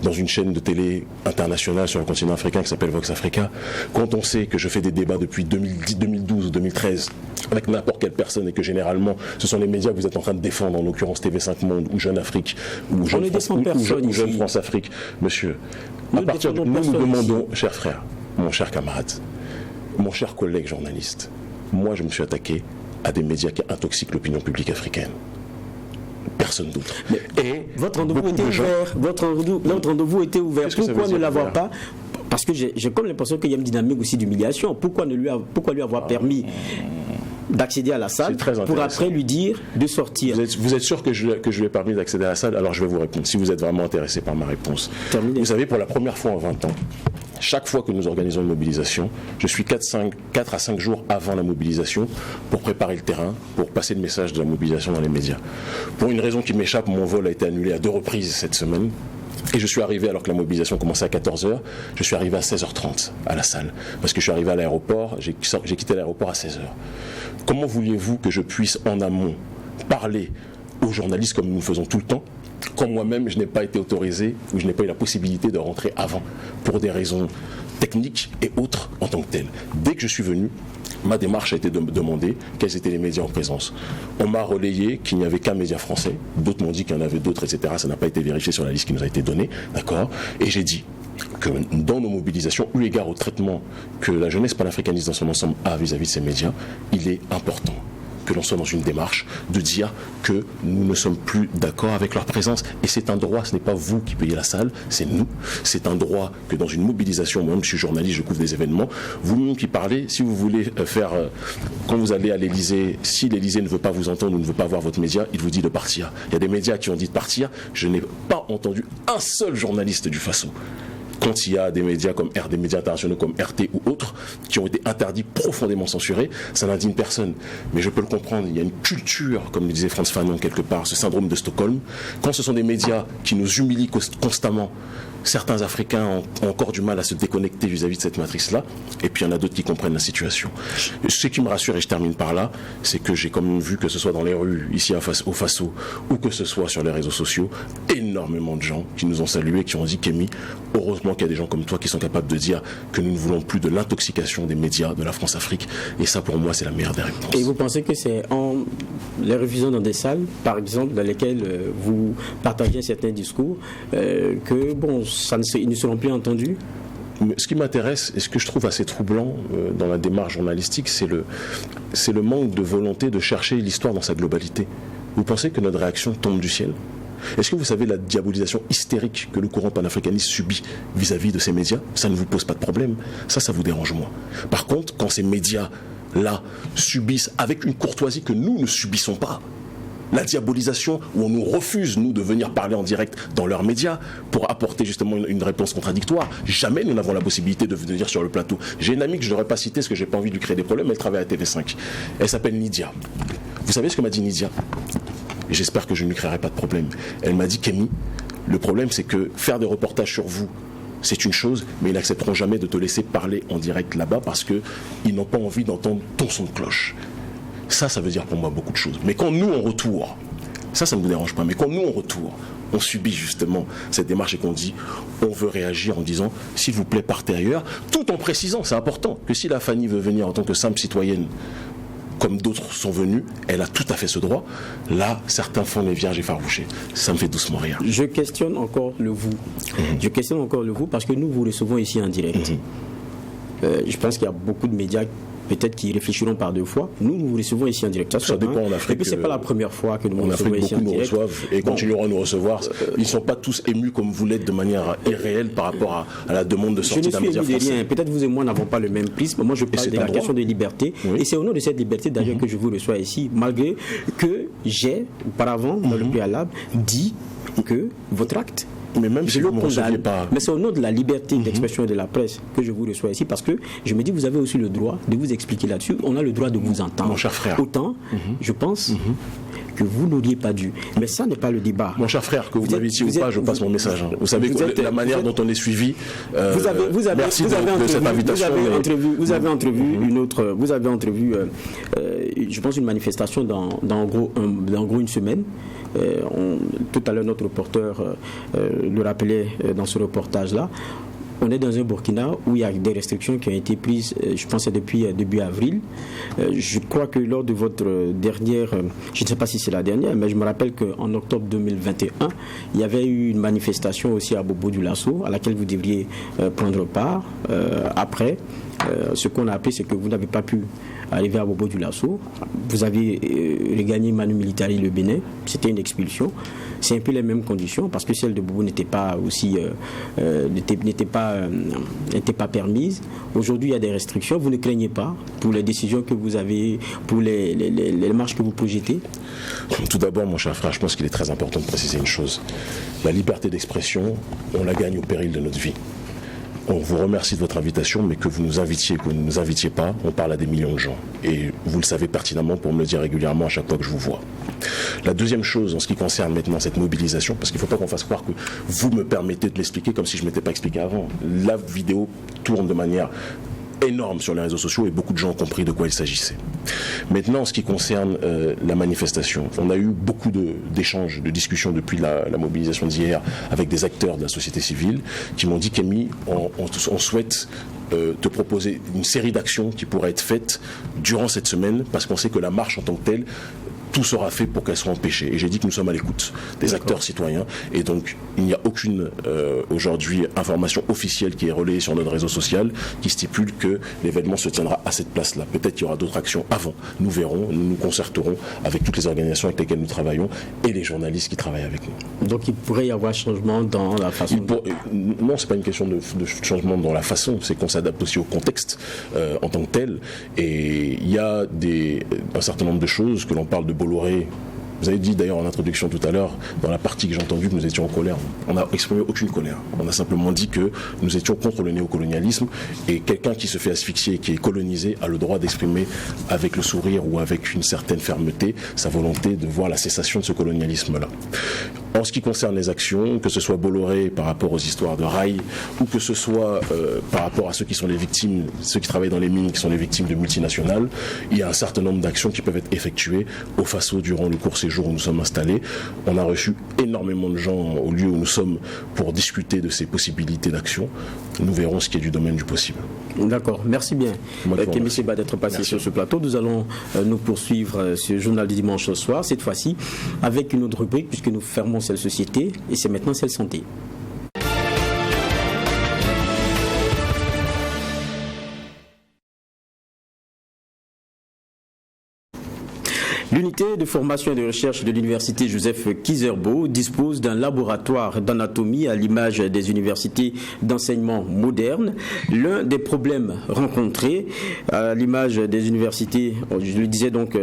Speaker 10: dans une chaîne de télé internationale sur le continent africain qui s'appelle Vox Africa, quand on sait que je fais des débats depuis 2012 ou 2013 avec n'importe quelle personne et que généralement ce sont les médias que vous êtes en train de défendre, en l'occurrence TV5 Monde ou Jeune Afrique ou Jeune France Afrique, monsieur, à partir de nous demandons, cher frère, mon cher camarade, mon cher collègue journaliste, moi je me suis attaqué à des médias qui intoxiquent l'opinion publique africaine. Personne d'autre.
Speaker 1: Et votre rendez-vous était ouvert. Votre rendez-vous était ouvert. Pourquoi ne l'avoir pas? Parce que j'ai comme l'impression qu'il y a une dynamique aussi d'humiliation. Pourquoi lui avoir permis d'accéder à la salle pour après lui dire de sortir?
Speaker 10: Vous êtes sûr que je lui ai permis d'accéder à la salle? Alors je vais vous répondre, si vous êtes vraiment intéressé par ma réponse.
Speaker 1: Terminé.
Speaker 10: Vous savez, pour la première fois en 20 ans, chaque fois que nous organisons une mobilisation, je suis 4 à 5 jours avant la mobilisation pour préparer le terrain, pour passer le message de la mobilisation dans les médias. Pour une raison qui m'échappe, mon vol a été annulé à 2 reprises cette semaine. Et je suis arrivé, alors que la mobilisation commençait à 14h, je suis arrivé à 16h30 à la salle. Parce que je suis arrivé à l'aéroport, j'ai quitté l'aéroport à 16h. Comment vouliez-vous que je puisse en amont parler aux journalistes comme nous le faisons tout le temps, quand moi-même je n'ai pas été autorisé ou je n'ai pas eu la possibilité de rentrer avant pour des raisons techniques et autres en tant que telles. Dès que je suis venu, ma démarche a été de me demander quels étaient les médias en présence. On m'a relayé qu'il n'y avait qu'un média français, d'autres m'ont dit qu'il y en avait d'autres, etc. Ça n'a pas été vérifié sur la liste qui nous a été donnée, d'accord? Et j'ai dit que dans nos mobilisations, eu égard au traitement que la jeunesse panafricaniste dans son ensemble a vis-à-vis de ces médias, il est important que l'on soit dans une démarche de dire que nous ne sommes plus d'accord avec leur présence. Et c'est un droit, ce n'est pas vous qui payez la salle, c'est nous. C'est un droit que dans une mobilisation, moi-même je suis journaliste, je couvre des événements, vous-même qui parlez, si vous voulez faire, quand vous allez à l'Élysée, si l'Élysée ne veut pas vous entendre ou ne veut pas voir votre média, il vous dit de partir. Il y a des médias qui ont dit de partir, je n'ai pas entendu un seul journaliste du Faso. Quand il y a des médias des médias internationaux comme RT ou autres qui ont été interdits, profondément censurés, ça n'indigne personne. Mais je peux le comprendre, il y a une culture, comme le disait Frantz Fanon quelque part, ce syndrome de Stockholm. Quand ce sont des médias qui nous humilient constamment, certains Africains ont encore du mal à se déconnecter vis-à-vis de cette matrice-là, et puis il y en a d'autres qui comprennent la situation. Ce qui me rassure, et je termine par là, c'est que j'ai quand même vu, que ce soit dans les rues, ici au Faso, ou que ce soit sur les réseaux sociaux, énormément de gens qui nous ont salués, qui ont dit Kémy, heureusement qu'il y a des gens comme toi qui sont capables de dire que nous ne voulons plus de l'intoxication des médias de la France-Afrique, et ça pour moi c'est la meilleure des réponses.
Speaker 1: Et vous pensez que c'est en les refusant dans des salles, par exemple, dans lesquelles vous partagez certains discours, que bon, ils ne seront plus entendus?
Speaker 10: Ce qui m'intéresse et ce que je trouve assez troublant dans la démarche journalistique, c'est le manque de volonté de chercher l'histoire dans sa globalité. Vous pensez que notre réaction tombe du ciel? Est-ce que vous savez la diabolisation hystérique que le courant panafricaniste subit vis-à-vis de ces médias? Ça ne vous pose pas de problème. Ça vous dérange moins. Par contre, quand ces médias-là subissent avec une courtoisie que nous ne subissons pas, la diabolisation, où on nous refuse, nous, de venir parler en direct dans leurs médias pour apporter justement une réponse contradictoire. Jamais nous n'avons la possibilité de venir sur le plateau. J'ai une amie que je n'aurais pas citée parce que j'ai pas envie de lui créer des problèmes, elle travaille à TV5. Elle s'appelle Nidia. Vous savez ce que m'a dit Nidia? J'espère que je ne lui créerai pas de problème. Elle m'a dit, Kémy, le problème c'est que faire des reportages sur vous, c'est une chose, mais ils n'accepteront jamais de te laisser parler en direct là-bas parce qu'ils n'ont pas envie d'entendre ton son de cloche. Ça veut dire pour moi beaucoup de choses. Mais quand nous, en retour, ça ne nous dérange pas, mais quand nous, en retour, on subit justement cette démarche et qu'on dit, on veut réagir en disant, s'il vous plaît, partez ailleurs, tout en précisant, c'est important, que si la Fanny veut venir en tant que simple citoyenne, comme d'autres sont venus, elle a tout à fait ce droit. Là, certains font les vierges effarouchées. Ça me fait doucement rire.
Speaker 1: Je questionne encore le vous. Je questionne encore le vous parce que nous vous recevons ici en direct. Je pense qu'il y a beaucoup de médias peut-être qui réfléchiront par deux fois. Nous vous recevons ici en direct.
Speaker 10: Ça dépend en Afrique.
Speaker 1: Et puis c'est pas la première fois que nous
Speaker 10: en
Speaker 1: recevons
Speaker 10: Afrique,
Speaker 1: ici en
Speaker 10: beaucoup nous
Speaker 1: direct.
Speaker 10: reçoivent et continueront à nous recevoir. Ils ne sont pas tous émus comme vous l'êtes de manière irréelle par rapport à la demande de sortie d'un média français.
Speaker 1: Rien. Peut-être vous et moi n'avons pas le même prisme. Moi je parle de la question de liberté. Oui. Et c'est au nom de cette liberté d'ailleurs que je vous reçois ici, malgré que j'ai auparavant, dans le préalable, dit que votre acte,
Speaker 10: mais même si vous ne me receviez pas.
Speaker 1: Mais c'est au nom de la liberté d'expression et de la presse que je vous reçois ici, parce que je me dis, vous avez aussi le droit de vous expliquer là-dessus. On a le droit de vous entendre.
Speaker 10: Mon cher frère.
Speaker 1: Autant, je pense que vous n'auriez pas dû. Mais ça n'est pas le débat.
Speaker 10: Mon cher frère, que vous m'invitiez ou pas, je passe mon message. Vous savez la manière dont on est suivi. Merci de cette invitation.
Speaker 1: Vous avez entrevu une autre. Vous avez entrevu, je pense, une manifestation dans en gros une semaine. Tout à l'heure, notre reporter le rappelait dans ce reportage-là. On est dans un Burkina où il y a des restrictions qui ont été prises, je pense, depuis début avril. Je crois que lors de votre dernière, je ne sais pas si c'est la dernière, mais je me rappelle qu'en octobre 2021, il y avait eu une manifestation aussi à Bobo-Dioulasso à laquelle vous devriez prendre part. Après, ce qu'on a appris, c'est que vous n'avez pas pu arriver à Bobo-Dioulasso. Vous avez regagné Manu Militari le Bénin. C'était une expulsion. C'est un peu les mêmes conditions parce que celle de Bobo n'était pas aussi n'était pas permise. Aujourd'hui, il y a des restrictions. Vous ne craignez pas pour les décisions que vous avez, pour les marches que vous projetez?
Speaker 10: Tout d'abord, mon cher frère, je pense qu'il est très important de préciser une chose. La liberté d'expression, on la gagne au péril de notre vie. On vous remercie de votre invitation, mais que vous nous invitiez, que vous ne nous invitiez pas, on parle à des millions de gens. Et vous le savez pertinemment pour me le dire régulièrement à chaque fois que je vous vois. La deuxième chose, en ce qui concerne maintenant cette mobilisation, parce qu'il ne faut pas qu'on fasse croire que vous me permettez de l'expliquer comme si je ne m'étais pas expliqué avant. La vidéo tourne de manière énorme sur les réseaux sociaux et beaucoup de gens ont compris de quoi il s'agissait. Maintenant, en ce qui concerne la manifestation, on a eu beaucoup d'échanges, de discussions depuis la mobilisation d'hier avec des acteurs de la société civile qui m'ont dit, Kémy, on souhaite te proposer une série d'actions qui pourraient être faites durant cette semaine parce qu'on sait que la marche en tant que telle, tout sera fait pour qu'elle soit empêchée. Et j'ai dit que nous sommes à l'écoute des acteurs citoyens. Et donc, il n'y a aucune, aujourd'hui, information officielle qui est relayée sur notre réseau social qui stipule que l'événement se tiendra à cette place-là. Peut-être qu'il y aura d'autres actions avant. Nous verrons, nous nous concerterons avec toutes les organisations avec lesquelles nous travaillons et les journalistes qui travaillent avec nous.
Speaker 1: Donc, il pourrait y avoir changement dans la façon...
Speaker 10: Non, c'est pas une question de changement dans la façon, c'est qu'on s'adapte aussi au contexte en tant que tel. Et il y a un certain nombre de choses que l'on parle de Bolloré. Vous avez dit d'ailleurs en introduction tout à l'heure, dans la partie que j'ai entendue, que nous étions en colère. On n'a exprimé aucune colère. On a simplement dit que nous étions contre le néocolonialisme et quelqu'un qui se fait asphyxier, qui est colonisé, a le droit d'exprimer avec le sourire ou avec une certaine fermeté sa volonté de voir la cessation de ce colonialisme-là. En ce qui concerne les actions, que ce soit Bolloré par rapport aux histoires de rails, ou que ce soit par rapport à ceux qui sont les victimes, ceux qui travaillent dans les mines, qui sont les victimes de multinationales, il y a un certain nombre d'actions qui peuvent être effectuées au Faso durant le court séjour où nous sommes installés. On a reçu énormément de gens au lieu où nous sommes pour discuter de ces possibilités d'action. Nous verrons ce qui est du domaine du possible.
Speaker 1: D'accord, merci bien. Kémy Séba d'être passé sur ce plateau. Nous allons nous poursuivre ce journal du dimanche au soir, cette fois-ci avec une autre rubrique puisque nous fermons celle société et c'est maintenant celle santé. L'unité L'unité de formation et de recherche de l'université Joseph Kizerbo dispose d'un laboratoire d'anatomie à l'image des universités d'enseignement moderne. L'un des problèmes rencontrés à l'image des universités, je le disais donc,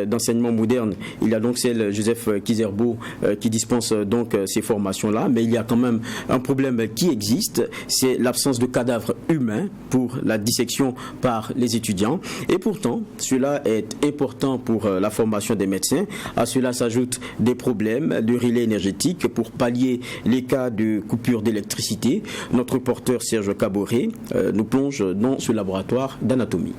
Speaker 1: d'enseignement moderne, il y a donc celle Joseph Kizerbo qui dispense donc ces formations-là, mais il y a quand même un problème qui existe, c'est l'absence de cadavres humains pour la dissection par les étudiants. Et pourtant, cela est important pour la formation des médecins. À cela s'ajoutent des problèmes de relais énergétique pour pallier les cas de coupure d'électricité. Notre reporter Serge Caboret nous plonge dans ce laboratoire d'anatomie.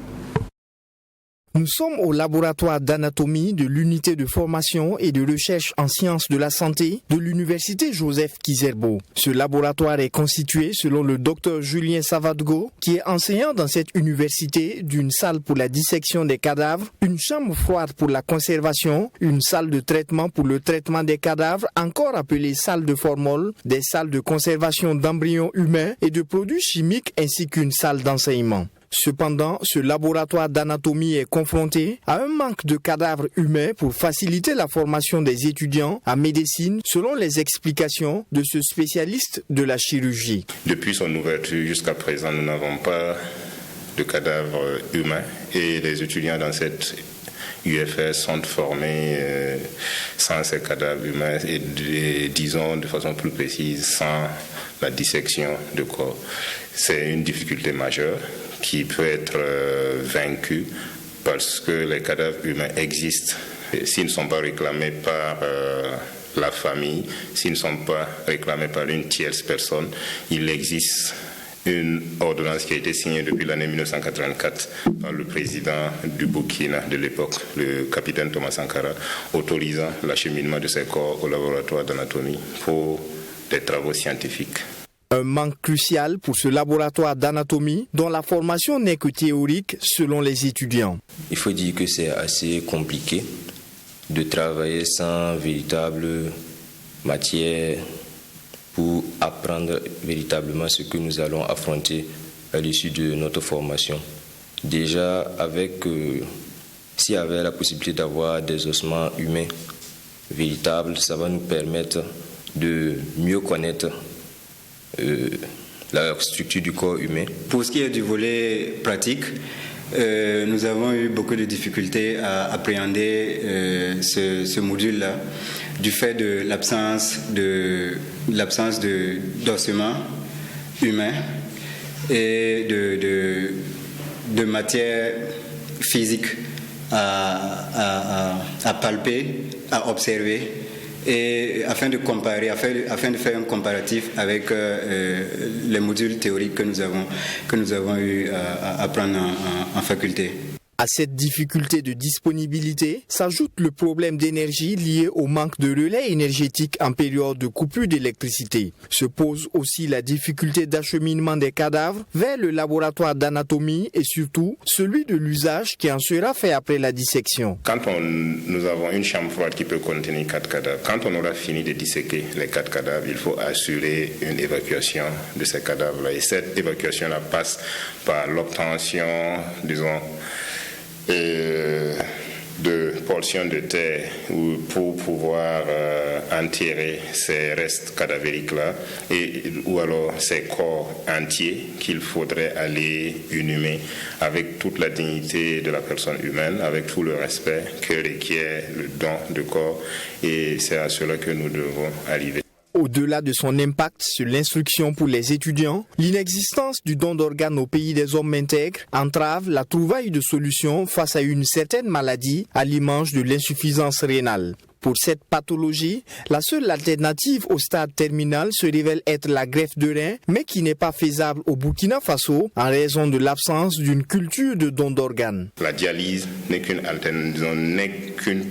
Speaker 11: Nous sommes au laboratoire d'anatomie de l'unité de formation et de recherche en sciences de la santé de l'université Joseph Kizerbo. Ce laboratoire est constitué, selon le docteur Julien Savadgo, qui est enseignant dans cette université, d'une salle pour la dissection des cadavres, une chambre froide pour la conservation, une salle de traitement pour le traitement des cadavres, encore appelée salle de formol, des salles de conservation d'embryons humains et de produits chimiques ainsi qu'une salle d'enseignement. Cependant, ce laboratoire d'anatomie est confronté à un manque de cadavres humains pour faciliter la formation des étudiants en médecine, selon les explications de ce spécialiste de la chirurgie.
Speaker 12: Depuis son ouverture jusqu'à présent, nous n'avons pas de cadavres humains et les étudiants dans cette UFR sont formés sans ces cadavres humains et disons de façon plus précise sans la dissection de corps. C'est une difficulté majeure qui peut être vaincue parce que les cadavres humains existent. S'ils ne sont pas réclamés par la famille, s'ils ne sont pas réclamés par une tierce personne, il existe une ordonnance qui a été signée depuis l'année 1984 par le président du Burkina de l'époque, le capitaine Thomas Sankara, autorisant l'acheminement de ces corps au laboratoire d'anatomie pour des travaux scientifiques.
Speaker 11: Un manque crucial pour ce laboratoire d'anatomie dont la formation n'est que théorique selon les étudiants.
Speaker 13: Il faut dire que c'est assez compliqué de travailler sans véritable matière pour apprendre véritablement ce que nous allons affronter à l'issue de notre formation. Déjà, s'il y avait la possibilité d'avoir des ossements humains véritables, ça va nous permettre de mieux connaître la structure du corps humain.
Speaker 14: Pour ce qui est du volet pratique, nous avons eu beaucoup de difficultés à appréhender ce module-là du fait de l'absence d'ossements humains et de matière physique à palper, à observer, et afin de comparer, afin de faire un comparatif avec les modules théoriques que nous avons eu à apprendre en faculté.
Speaker 11: À cette difficulté de disponibilité s'ajoute le problème d'énergie lié au manque de relais énergétiques en période de coupure d'électricité. Se pose aussi la difficulté d'acheminement des cadavres vers le laboratoire d'anatomie et surtout celui de l'usage qui en sera fait après la dissection.
Speaker 12: Quand nous avons une chambre froide qui peut contenir 4 cadavres, quand on aura fini de disséquer les 4 cadavres, il faut assurer une évacuation de ces cadavres-là. Et cette évacuation-là passe par l'obtention, disons, de portions de terre pour pouvoir enterrer ces restes cadavériques-là ou alors ces corps entiers qu'il faudrait aller inhumer avec toute la dignité de la personne humaine, avec tout le respect que requiert le don de corps, et c'est à cela que nous devons arriver.
Speaker 11: Au-delà de son impact sur l'instruction pour les étudiants, l'inexistence du don d'organes au pays des hommes intègres entrave la trouvaille de solutions face à une certaine maladie à l'image de l'insuffisance rénale. Pour cette pathologie, la seule alternative au stade terminal se révèle être la greffe de rein, mais qui n'est pas faisable au Burkina Faso en raison de l'absence d'une culture de don d'organes.
Speaker 12: La dialyse n'est qu'une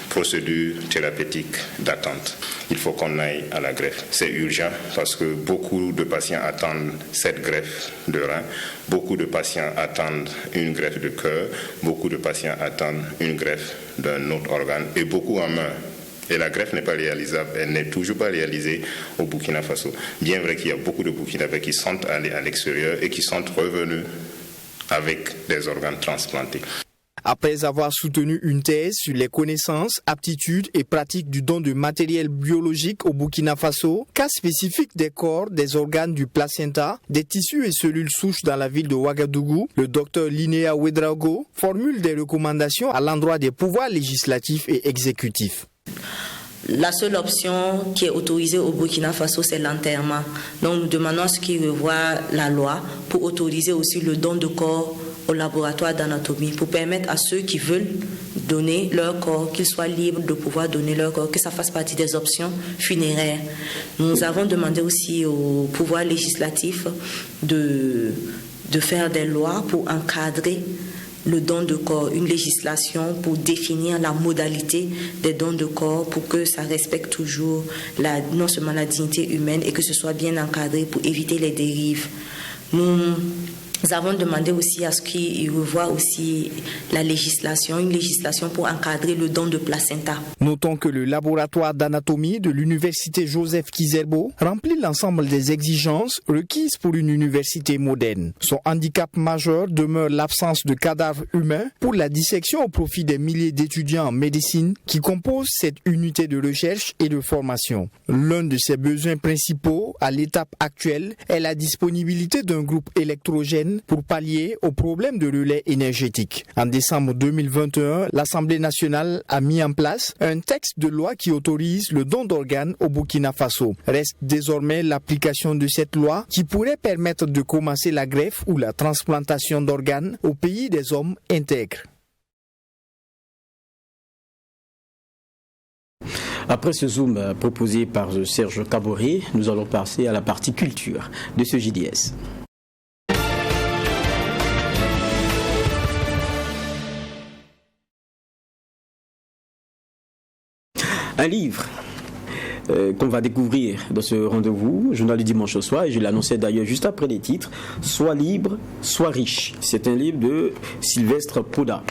Speaker 12: procédure thérapeutique d'attente. Il faut qu'on aille à la greffe. C'est urgent parce que beaucoup de patients attendent cette greffe de rein, beaucoup de patients attendent une greffe de cœur, beaucoup de patients attendent une greffe d'un autre organe et beaucoup en main. Et la greffe n'est pas réalisable, elle n'est toujours pas réalisée au Burkina Faso. Bien vrai qu'il y a beaucoup de Burkinabés qui sont allés à l'extérieur et qui sont revenus avec des organes transplantés.
Speaker 11: Après avoir soutenu une thèse sur les connaissances, aptitudes et pratiques du don de matériel biologique au Burkina Faso, cas spécifique des corps, des organes du placenta, des tissus et cellules souches dans la ville de Ouagadougou, le docteur Linnea Ouedraogo formule des recommandations à l'endroit des pouvoirs législatifs et exécutifs.
Speaker 15: La seule option qui est autorisée au Burkina Faso, c'est l'enterrement. Donc nous demandons à ce qu'ils revoient la loi pour autoriser aussi le don de corps au laboratoire d'anatomie, pour permettre à ceux qui veulent donner leur corps, qu'ils soient libres de pouvoir donner leur corps, que ça fasse partie des options funéraires. Nous avons demandé aussi au pouvoir législatif de faire des lois pour encadrer le don de corps, une législation pour définir la modalité des dons de corps pour que ça respecte toujours non seulement la dignité humaine et que ce soit bien encadré pour éviter les dérives. Nous avons demandé aussi à ce qu'ils revoient aussi la législation, une législation pour encadrer le don de placenta.
Speaker 11: Notons que le laboratoire d'anatomie de l'université Joseph Kizerbo remplit l'ensemble des exigences requises pour une université moderne. Son handicap majeur demeure l'absence de cadavres humains pour la dissection au profit des milliers d'étudiants en médecine qui composent cette unité de recherche et de formation. L'un de ses besoins principaux à l'étape actuelle est la disponibilité d'un groupe électrogène pour pallier au problème de relais énergétique. En décembre 2021, l'Assemblée nationale a mis en place un texte de loi qui autorise le don d'organes au Burkina Faso. Reste désormais l'application de cette loi qui pourrait permettre de commencer la greffe ou la transplantation d'organes au pays des hommes intègres.
Speaker 1: Après ce zoom proposé par Serge Kaboré, nous allons passer à la partie culture de ce JDS. Un livre qu'on va découvrir dans ce rendez-vous, Journal du dimanche au soir, et je l'annonçais d'ailleurs juste après les titres, Sois libre, sois riche. C'est un livre de Sylvestre Poda.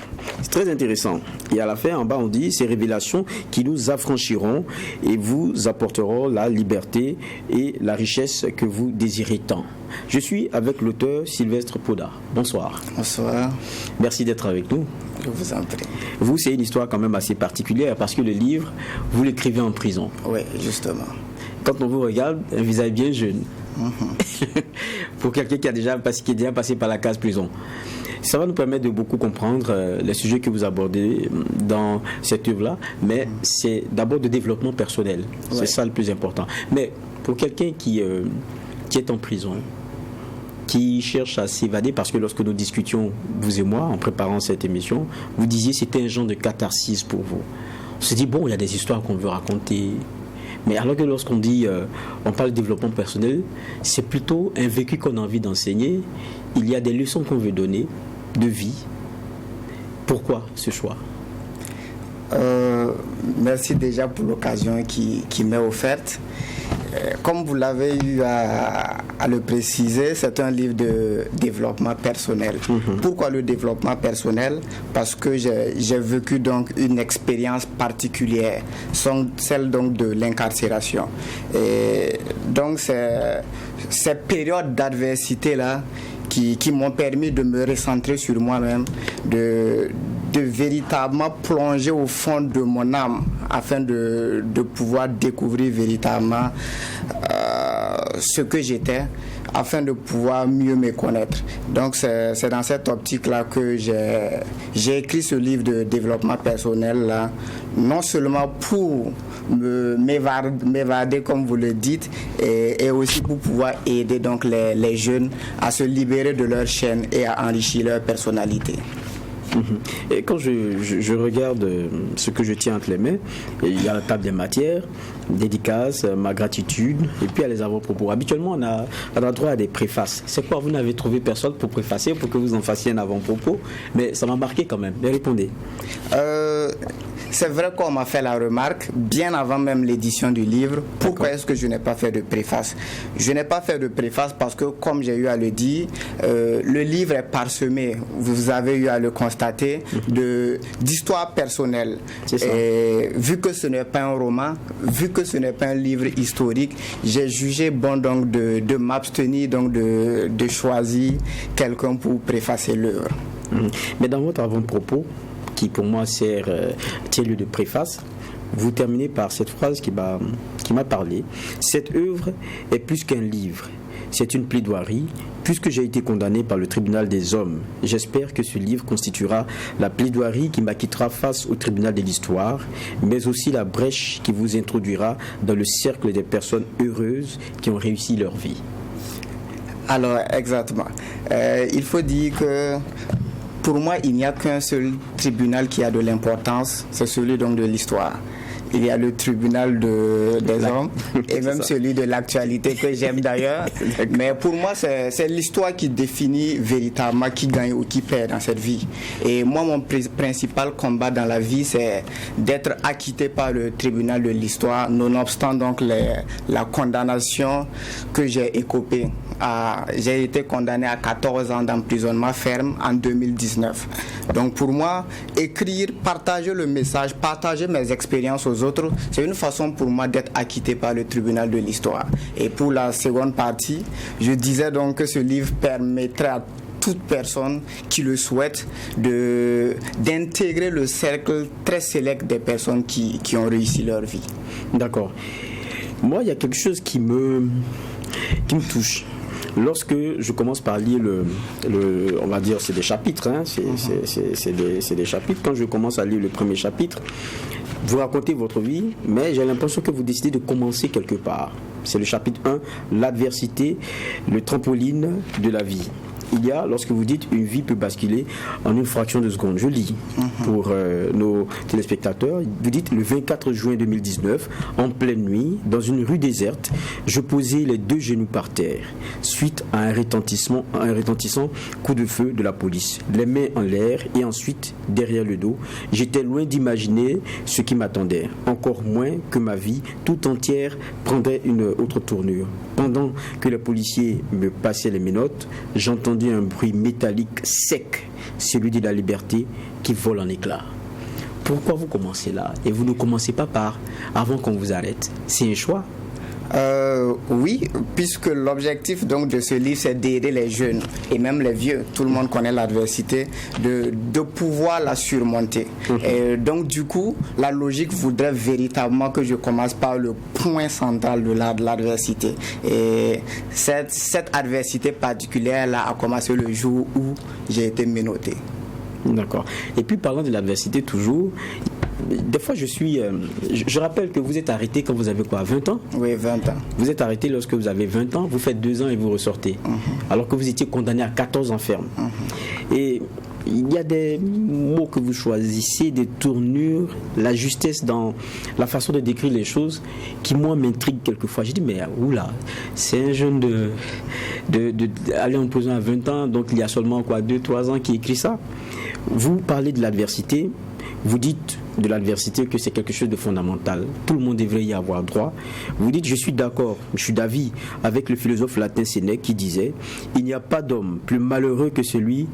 Speaker 1: C'est très intéressant. Et à la fin, en bas, on dit, ces révélations qui nous affranchiront et vous apporteront la liberté et la richesse que vous désirez tant. Je suis avec l'auteur Sylvestre Poda. Bonsoir.
Speaker 16: Bonsoir.
Speaker 1: Merci d'être avec nous.
Speaker 16: Je vous en prie.
Speaker 1: Vous, c'est une histoire quand même assez particulière parce que le livre, vous l'écrivez en prison.
Speaker 16: Oui, justement.
Speaker 1: Quand on vous regarde, un visage bien jeune. Pour quelqu'un qui est déjà passé par la case prison. Ça va nous permettre de beaucoup comprendre les sujets que vous abordez dans cette œuvre-là, mais c'est d'abord de développement personnel. Ouais. C'est ça le plus important. Mais pour quelqu'un qui est en prison, qui cherche à s'évader, parce que lorsque nous discutions, vous et moi, en préparant cette émission, vous disiez que c'était un genre de catharsis pour vous. On se dit, bon, il y a des histoires qu'on veut raconter, mais alors que lorsqu'on dit, on parle de développement personnel, c'est plutôt un vécu qu'on a envie d'enseigner. Il y a des leçons qu'on veut donner de vie. Pourquoi ce choix ?
Speaker 16: Merci déjà pour l'occasion qui m'est offerte. Comme vous l'avez eu à le préciser, c'est un livre de développement personnel. Pourquoi le développement personnel ? Parce que j'ai vécu donc une expérience particulière, celle donc de l'incarcération. Et donc ces périodes d'adversité-là qui m'ont permis de me recentrer sur moi-même, de véritablement plonger au fond de mon âme afin de pouvoir découvrir véritablement ce que j'étais, afin de pouvoir mieux me connaître. Donc c'est dans cette optique-là que j'ai écrit ce livre de développement personnel là, non seulement pour m'évader comme vous le dites, et aussi pour pouvoir aider donc les jeunes à se libérer de leur chaîne et à enrichir leur personnalité.
Speaker 1: Et quand je regarde ce que je tiens entre les mains, il y a la table des matières, dédicace, ma gratitude, et puis il y a les avant-propos. Habituellement, on a droit à des préfaces. C'est quoi, vous n'avez trouvé personne pour préfacer, pour que vous en fassiez un avant-propos, mais ça m'a marqué quand même. Mais répondez.
Speaker 16: C'est vrai qu'on m'a fait la remarque, bien avant même l'édition du livre, pourquoi est-ce que je n'ai pas fait de préface ? Je n'ai pas fait de préface parce que, comme j'ai eu à le dire, le livre est parsemé, vous avez eu à le constater, d'histoires personnelles. Et vu que ce n'est pas un roman, vu que ce n'est pas un livre historique, j'ai jugé bon donc de m'abstenir, donc de choisir quelqu'un pour préfacer l'œuvre.
Speaker 1: Mais dans votre avant-propos, qui pour moi tient lieu de préface, vous terminez par cette phrase qui m'a parlé. Cette œuvre est plus qu'un livre. C'est une plaidoirie. Puisque j'ai été condamné par le tribunal des hommes, j'espère que ce livre constituera la plaidoirie qui m'acquittera face au tribunal de l'histoire, mais aussi la brèche qui vous introduira dans le cercle des personnes heureuses qui ont réussi leur vie.
Speaker 16: Alors, exactement. Il faut dire que pour moi, il n'y a qu'un seul tribunal qui a de l'importance, c'est celui donc de l'histoire. Il y a le tribunal des hommes et même celui de l'actualité que j'aime d'ailleurs. Mais pour moi, c'est l'histoire qui définit véritablement qui gagne ou qui perd dans cette vie. Et moi, mon principal combat dans la vie, c'est d'être acquitté par le tribunal de l'histoire, nonobstant donc la condamnation que j'ai écopée. J'ai été condamné à 14 ans d'emprisonnement ferme en 2019. Donc pour moi, écrire, partager le message, partager mes expériences aux autres, c'est une façon pour moi d'être acquitté par le tribunal de l'histoire. Et pour la seconde partie, je disais donc que ce livre permettrait à toute personne qui le souhaite d'intégrer le cercle très sélect des personnes qui ont réussi leur vie.
Speaker 1: D'accord. Moi, il y a quelque chose qui me touche. Lorsque je commence par lire on va dire, c'est des chapitres, hein, c'est des chapitres. Quand je commence à lire le premier chapitre, vous racontez votre vie, mais j'ai l'impression que vous décidez de commencer quelque part. C'est le chapitre 1, l'adversité, le trampoline de la vie. Il y a, lorsque vous dites une vie peut basculer en une fraction de seconde. Je lis pour nos téléspectateurs. Vous dites le 24 juin 2019, en pleine nuit, dans une rue déserte, je posais les 2 genoux par terre, suite à un retentissant coup de feu de la police. Les mains en l'air et ensuite derrière le dos. J'étais loin d'imaginer ce qui m'attendait, encore moins que ma vie tout entière prendrait une autre tournure. Pendant que les policiers me passaient les menottes, j'entendais un bruit métallique sec, celui de la liberté qui vole en éclats. Pourquoi vous commencez là et vous ne commencez pas par avant qu'on vous arrête? C'est un choix?
Speaker 16: Oui, puisque l'objectif donc de ce livre, c'est d'aider les jeunes et même les vieux, tout le monde connaît l'adversité, de pouvoir la surmonter. Et donc du coup, la logique voudrait véritablement que je commence par le point central de l'adversité. Et cette adversité particulière-là a commencé le jour où j'ai été menotté.
Speaker 1: D'accord. Et puis parlant de l'adversité toujours, des fois je rappelle que vous êtes arrêté quand vous avez quoi, 20 ans?
Speaker 16: Oui, 20 ans.
Speaker 1: Vous êtes arrêté lorsque vous avez 20 ans, vous faites 2 ans et vous ressortez. Alors que vous étiez condamné à 14 ans ferme. Et il y a des mots que vous choisissez, des tournures, la justesse dans la façon de décrire les choses qui moi m'intrigue quelquefois. Je dis mais oula, c'est un jeune aller en prison à 20 ans, donc il y a seulement quoi 2-3 ans qui écrit ça. Vous parlez de l'adversité, vous dites de l'adversité que c'est quelque chose de fondamental. Tout le monde devrait y avoir droit. Vous dites, je suis d'accord, je suis d'avis avec le philosophe latin Sénèque qui disait, il n'y a pas d'homme plus malheureux que celui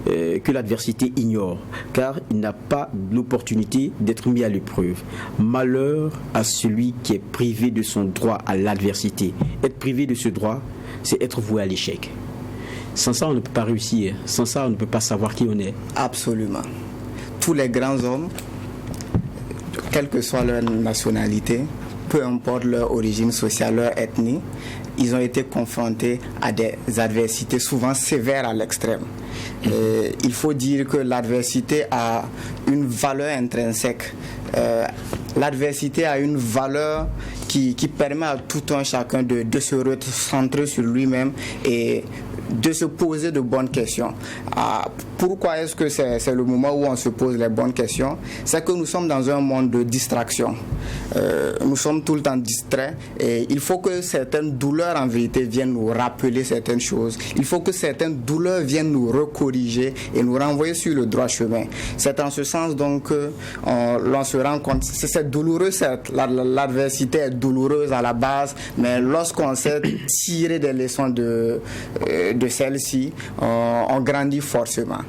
Speaker 1: que l'adversité ignore, car il n'a pas l'opportunité d'être mis à l'épreuve. Malheur à celui qui est privé de son droit à l'adversité. Être privé de ce droit, c'est être voué à l'échec. Sans ça, on ne peut pas réussir. Sans ça, on ne peut pas savoir qui on est.
Speaker 16: Absolument. Tous les grands hommes, quelle que soit leur nationalité, peu importe leur origine sociale, leur ethnie, ils ont été confrontés à des adversités souvent sévères à l'extrême. Il faut dire que l'adversité a une valeur intrinsèque. L'adversité a une valeur qui permet à tout un chacun de se recentrer sur lui-même et de se poser de bonnes questions. Pourquoi est-ce que c'est le moment où on se pose les bonnes questions? C'est que nous sommes dans un monde de distraction. Nous sommes tout le temps distraits et il faut que certaines douleurs en vérité viennent nous rappeler certaines choses. Il faut que certaines douleurs viennent nous recorriger et nous renvoyer sur le droit chemin. C'est en ce sens donc l'on se rend compte, c'est douloureux certes, l'adversité est douloureuse à la base, mais lorsqu'on sait tirer des leçons de celle-ci, on grandit forcément.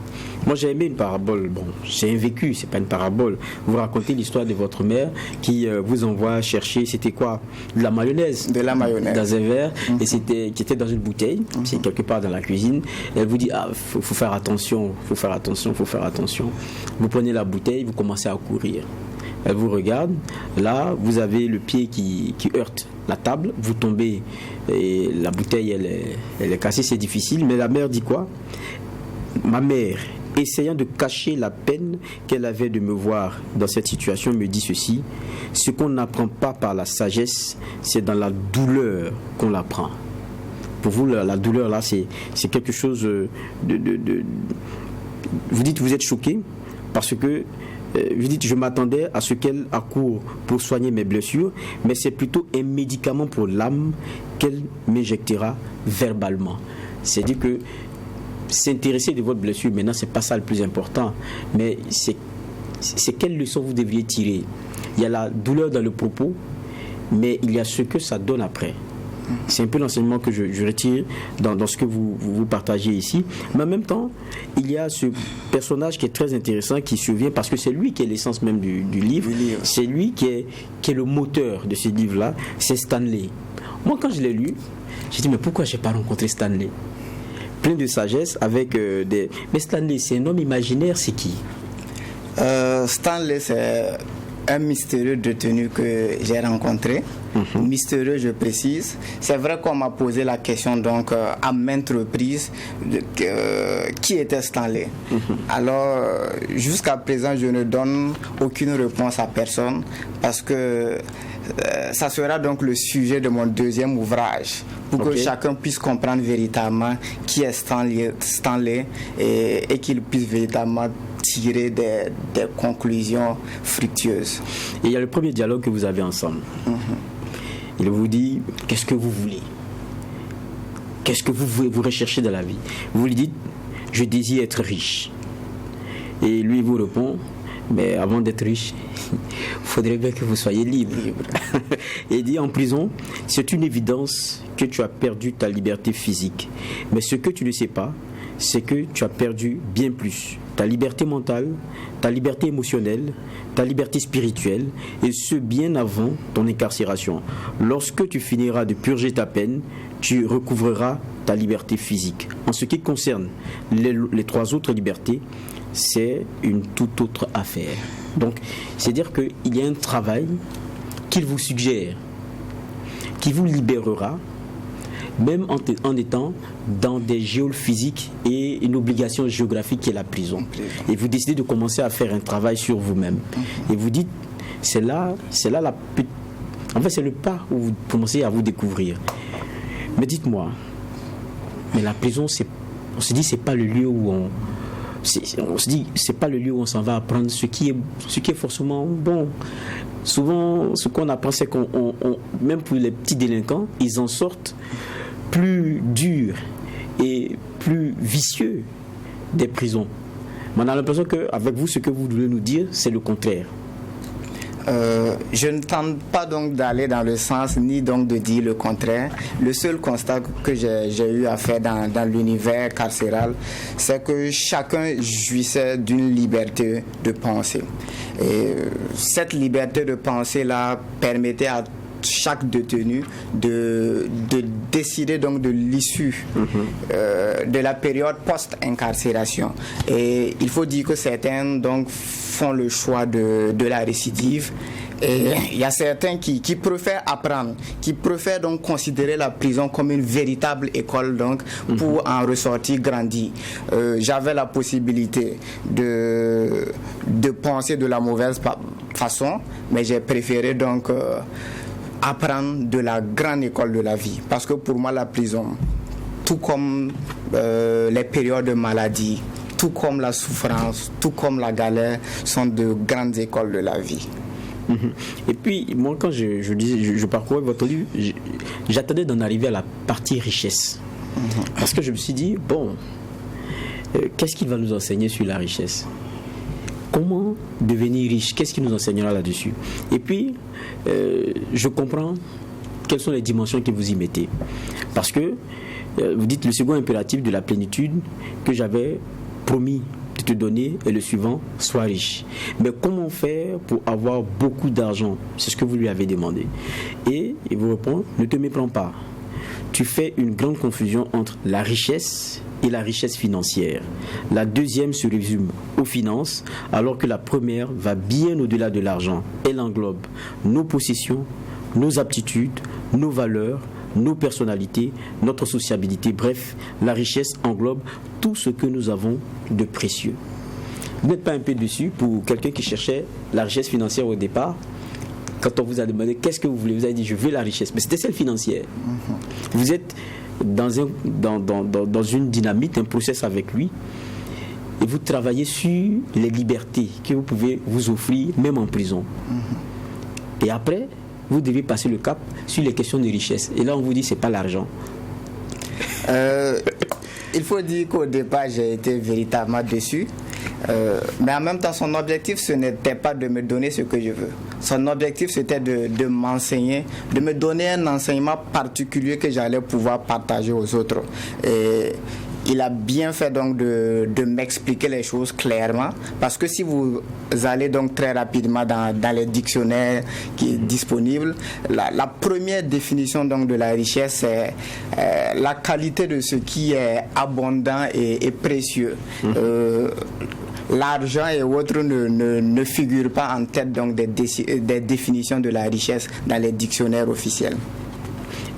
Speaker 1: Moi, j'ai aimé une parabole. Bon, j'ai un vécu, c'est pas une parabole. Vous racontez l'histoire de votre mère qui vous envoie chercher, c'était quoi? De la mayonnaise.
Speaker 16: De la mayonnaise.
Speaker 1: Dans un verre, et qui était dans une bouteille, c'est quelque part dans la cuisine. Et elle vous dit, faut faire attention, faut faire attention, faut faire attention. Vous prenez la bouteille, vous commencez à courir. Elle vous regarde, là, vous avez le pied qui heurte la table, vous tombez, et la bouteille, elle est cassée, c'est difficile. Mais la mère dit quoi? Ma mère, essayant de cacher la peine qu'elle avait de me voir dans cette situation, me dit ceci: ce qu'on n'apprend pas par la sagesse, c'est dans la douleur qu'on l'apprend. Pour vous, la douleur, là, c'est quelque chose Vous dites, vous êtes choqué parce que vous dites, je m'attendais à ce qu'elle accourt pour soigner mes blessures, mais c'est plutôt un médicament pour l'âme qu'elle m'injectera verbalement. C'est-à-dire que s'intéresser de votre blessure, maintenant, c'est pas ça le plus important, mais c'est quelle leçon vous devriez tirer. Il y a la douleur dans le propos, mais il y a ce que ça donne après. C'est un peu l'enseignement que je retire dans ce que vous partagez ici. Mais en même temps, il y a ce personnage qui est très intéressant, qui survient parce que c'est lui qui est l'essence même du livre. C'est lui qui est le moteur de ce livre-là. C'est Stanley. Moi, quand je l'ai lu, j'ai dit, mais pourquoi je n'ai pas rencontré Stanley? Plein de sagesse avec des... Mais Stanley, c'est un homme imaginaire, c'est qui?
Speaker 16: Stanley, c'est un mystérieux détenu que j'ai rencontré. Mystérieux, je précise. C'est vrai qu'on m'a posé la question donc à maintes reprises qui était Stanley. Alors jusqu'à présent, je ne donne aucune réponse à personne parce que ça sera donc le sujet de mon deuxième ouvrage pour que chacun puisse comprendre véritablement qui est Stanley et qu'il puisse véritablement tirer des conclusions fructueuses.
Speaker 1: Et il y a le premier dialogue que vous avez ensemble. Il vous dit, qu'est-ce que vous voulez? Qu'est-ce que vous recherchez dans la vie? Vous lui dites, je désire être riche. Et lui vous répond, mais avant d'être riche, il faudrait bien que vous soyez libre. Et il dit, en prison, c'est une évidence que tu as perdu ta liberté physique. Mais ce que tu ne sais pas, c'est que tu as perdu bien plus. Ta liberté mentale, ta liberté émotionnelle, ta liberté spirituelle, et ce bien avant ton incarcération. Lorsque tu finiras de purger ta peine, tu recouvreras ta liberté physique. En ce qui concerne les trois autres libertés, c'est une toute autre affaire. Donc, c'est-à-dire qu'il y a un travail qu'il vous suggère, qui vous libérera, même en étant dans des geôles physiques et une obligation géographique qui est la prison. Et vous décidez de commencer à faire un travail sur vous-même. Et vous dites, c'est là en fait, c'est le pas où vous commencez à vous découvrir. Mais dites-moi, mais la prison, on se dit, c'est pas le lieu où on se dit, c'est pas le lieu où on s'en va apprendre ce qui est forcément bon. Souvent, ce qu'on apprend, c'est qu'on même pour les petits délinquants, ils en sortent plus durs et plus vicieux des prisons. Mais on a l'impression qu'avec vous, ce que vous voulez nous dire, c'est le contraire.
Speaker 16: Je ne tente pas donc d'aller dans le sens ni donc de dire le contraire. Le seul constat que j'ai eu à faire dans l'univers carcéral, c'est que chacun jouissait d'une liberté de penser. Et cette liberté de penser là permettait à chaque détenu de décider donc de l'issue de la période post-incarcération. Et il faut dire que certains donc font le choix de la récidive. Et il y a certains qui préfèrent apprendre, qui préfèrent donc considérer la prison comme une véritable école donc pour en ressortir grandi. J'avais la possibilité de penser de la mauvaise façon, mais j'ai préféré donc apprendre de la grande école de la vie. Parce que pour moi, la prison, tout comme les périodes de maladie, tout comme la souffrance, tout comme la galère, sont de grandes écoles de la vie.
Speaker 1: Et puis, moi, quand je parcourais votre livre, j'attendais d'en arriver à la partie richesse. Parce que je me suis dit, bon, qu'est-ce qu'il va nous enseigner sur la richesse? Comment devenir riche? Qu'est-ce qu'il nous enseignera là-dessus? Et puis, je comprends quelles sont les dimensions que vous y mettez. Parce que, vous dites le second impératif de la plénitude que j'avais promis de te donner est le suivant, sois riche. Mais comment faire pour avoir beaucoup d'argent? C'est ce que vous lui avez demandé. Et il vous répond, ne te méprends pas. Tu fais une grande confusion entre la richesse et la richesse financière. La deuxième se résume aux finances, alors que la première va bien au-delà de l'argent. Elle englobe nos possessions, nos aptitudes, nos valeurs, nos personnalités, notre sociabilité. Bref, la richesse englobe tout ce que nous avons de précieux. Vous n'êtes pas un peu déçu pour quelqu'un qui cherchait la richesse financière au départ? Quand on vous a demandé qu'est-ce que vous voulez, vous avez dit je veux la richesse, mais c'était celle financière. Vous êtes dans une dynamique, un process avec lui, et vous travaillez sur les libertés que vous pouvez vous offrir, même en prison. Et après, vous devez passer le cap sur les questions de richesse. Et là, on vous dit c'est pas l'argent.
Speaker 16: Il faut dire qu'au départ, j'ai été véritablement déçu. Mais en même temps, son objectif, ce n'était pas de me donner ce que je veux. Son objectif, c'était de m'enseigner, de me donner un enseignement particulier que j'allais pouvoir partager aux autres. Et il a bien fait donc de m'expliquer les choses clairement, parce que si vous allez donc très rapidement dans les dictionnaires qui est disponible, la première définition donc de la richesse, c'est la qualité de ce qui est abondant et précieux. L'argent et autres ne figurent pas en tête donc des définitions de la richesse dans les dictionnaires officiels.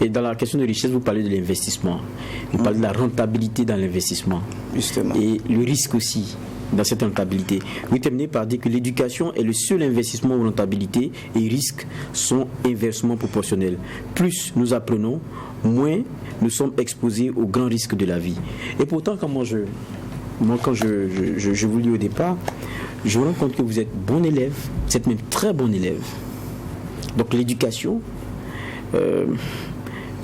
Speaker 1: Et dans la question de richesse, vous parlez de l'investissement. Vous parlez de la rentabilité dans l'investissement.
Speaker 16: Justement.
Speaker 1: Et le risque aussi dans cette rentabilité. Vous terminez par dire que l'éducation est le seul investissement où rentabilité et risque sont inversement proportionnels. Plus nous apprenons, moins nous sommes exposés aux grands risques de la vie. Et pourtant, quand je vous lis au départ, je me rends compte que vous êtes bon élève, vous êtes même très bon élève. Donc l'éducation,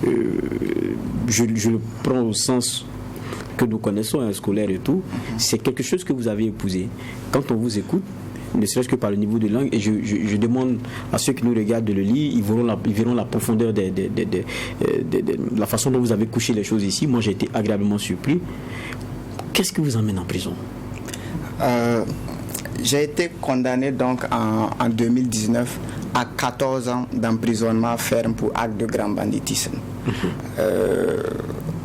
Speaker 1: je le prends au sens que nous connaissons, scolaire et tout, c'est quelque chose que vous avez épousé. Quand on vous écoute, ne serait-ce que par le niveau de langue, et je demande à ceux qui nous regardent de le lire, ils verront la profondeur de la façon dont vous avez couché les choses ici. Moi, j'ai été agréablement surpris. Qu'est-ce qui vous emmène en prison?
Speaker 16: J'ai été condamné donc en 2019 à 14 ans d'emprisonnement ferme pour acte de grand banditisme.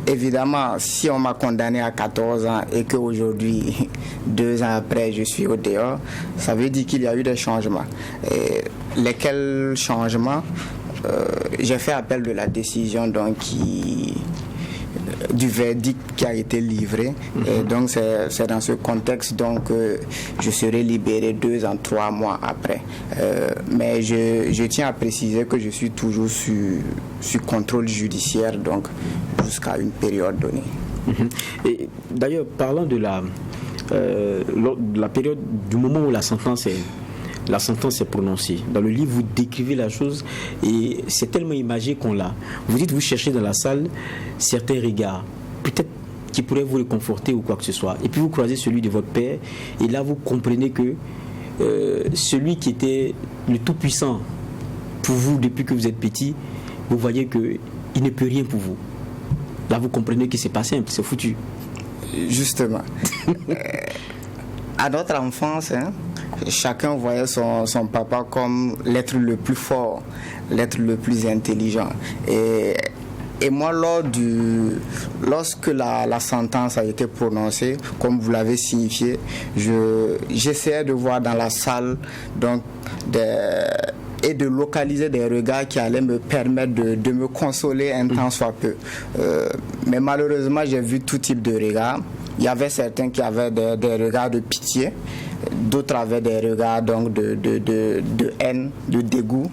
Speaker 16: Évidemment, si on m'a condamné à 14 ans et qu'aujourd'hui, 2 ans après, je suis au dehors, ça veut dire qu'il y a eu des changements. Et lesquels changements? J'ai fait appel de la décision donc du verdict qui a été livré. Et donc c'est dans ce contexte donc je serai libéré 2 ans, 3 mois après. Mais je tiens à préciser que je suis toujours sur contrôle judiciaire, donc jusqu'à une période donnée.
Speaker 1: Et d'ailleurs, parlant de la période du moment où la sentence est prononcée. Dans le livre, vous décrivez la chose et c'est tellement imagé qu'on l'a. Vous dites, vous cherchez dans la salle certains regards, peut-être qui pourraient vous réconforter ou quoi que ce soit. Et puis vous croisez celui de votre père et là vous comprenez que celui qui était le tout-puissant pour vous depuis que vous êtes petit, vous voyez qu'il ne peut rien pour vous. Là vous comprenez que c'est pas simple, c'est foutu.
Speaker 16: Justement. À notre enfance, chacun voyait son papa comme l'être le plus fort, l'être le plus intelligent. Et moi, lorsque la sentence a été prononcée, comme vous l'avez signifié, j'essayais de voir dans la salle donc, et de localiser des regards qui allaient me permettre de me consoler un temps soit peu. Mais malheureusement, j'ai vu tout type de regards. Il y avait certains qui avaient des regards de pitié, d'autres avaient des regards donc de haine, de dégoût,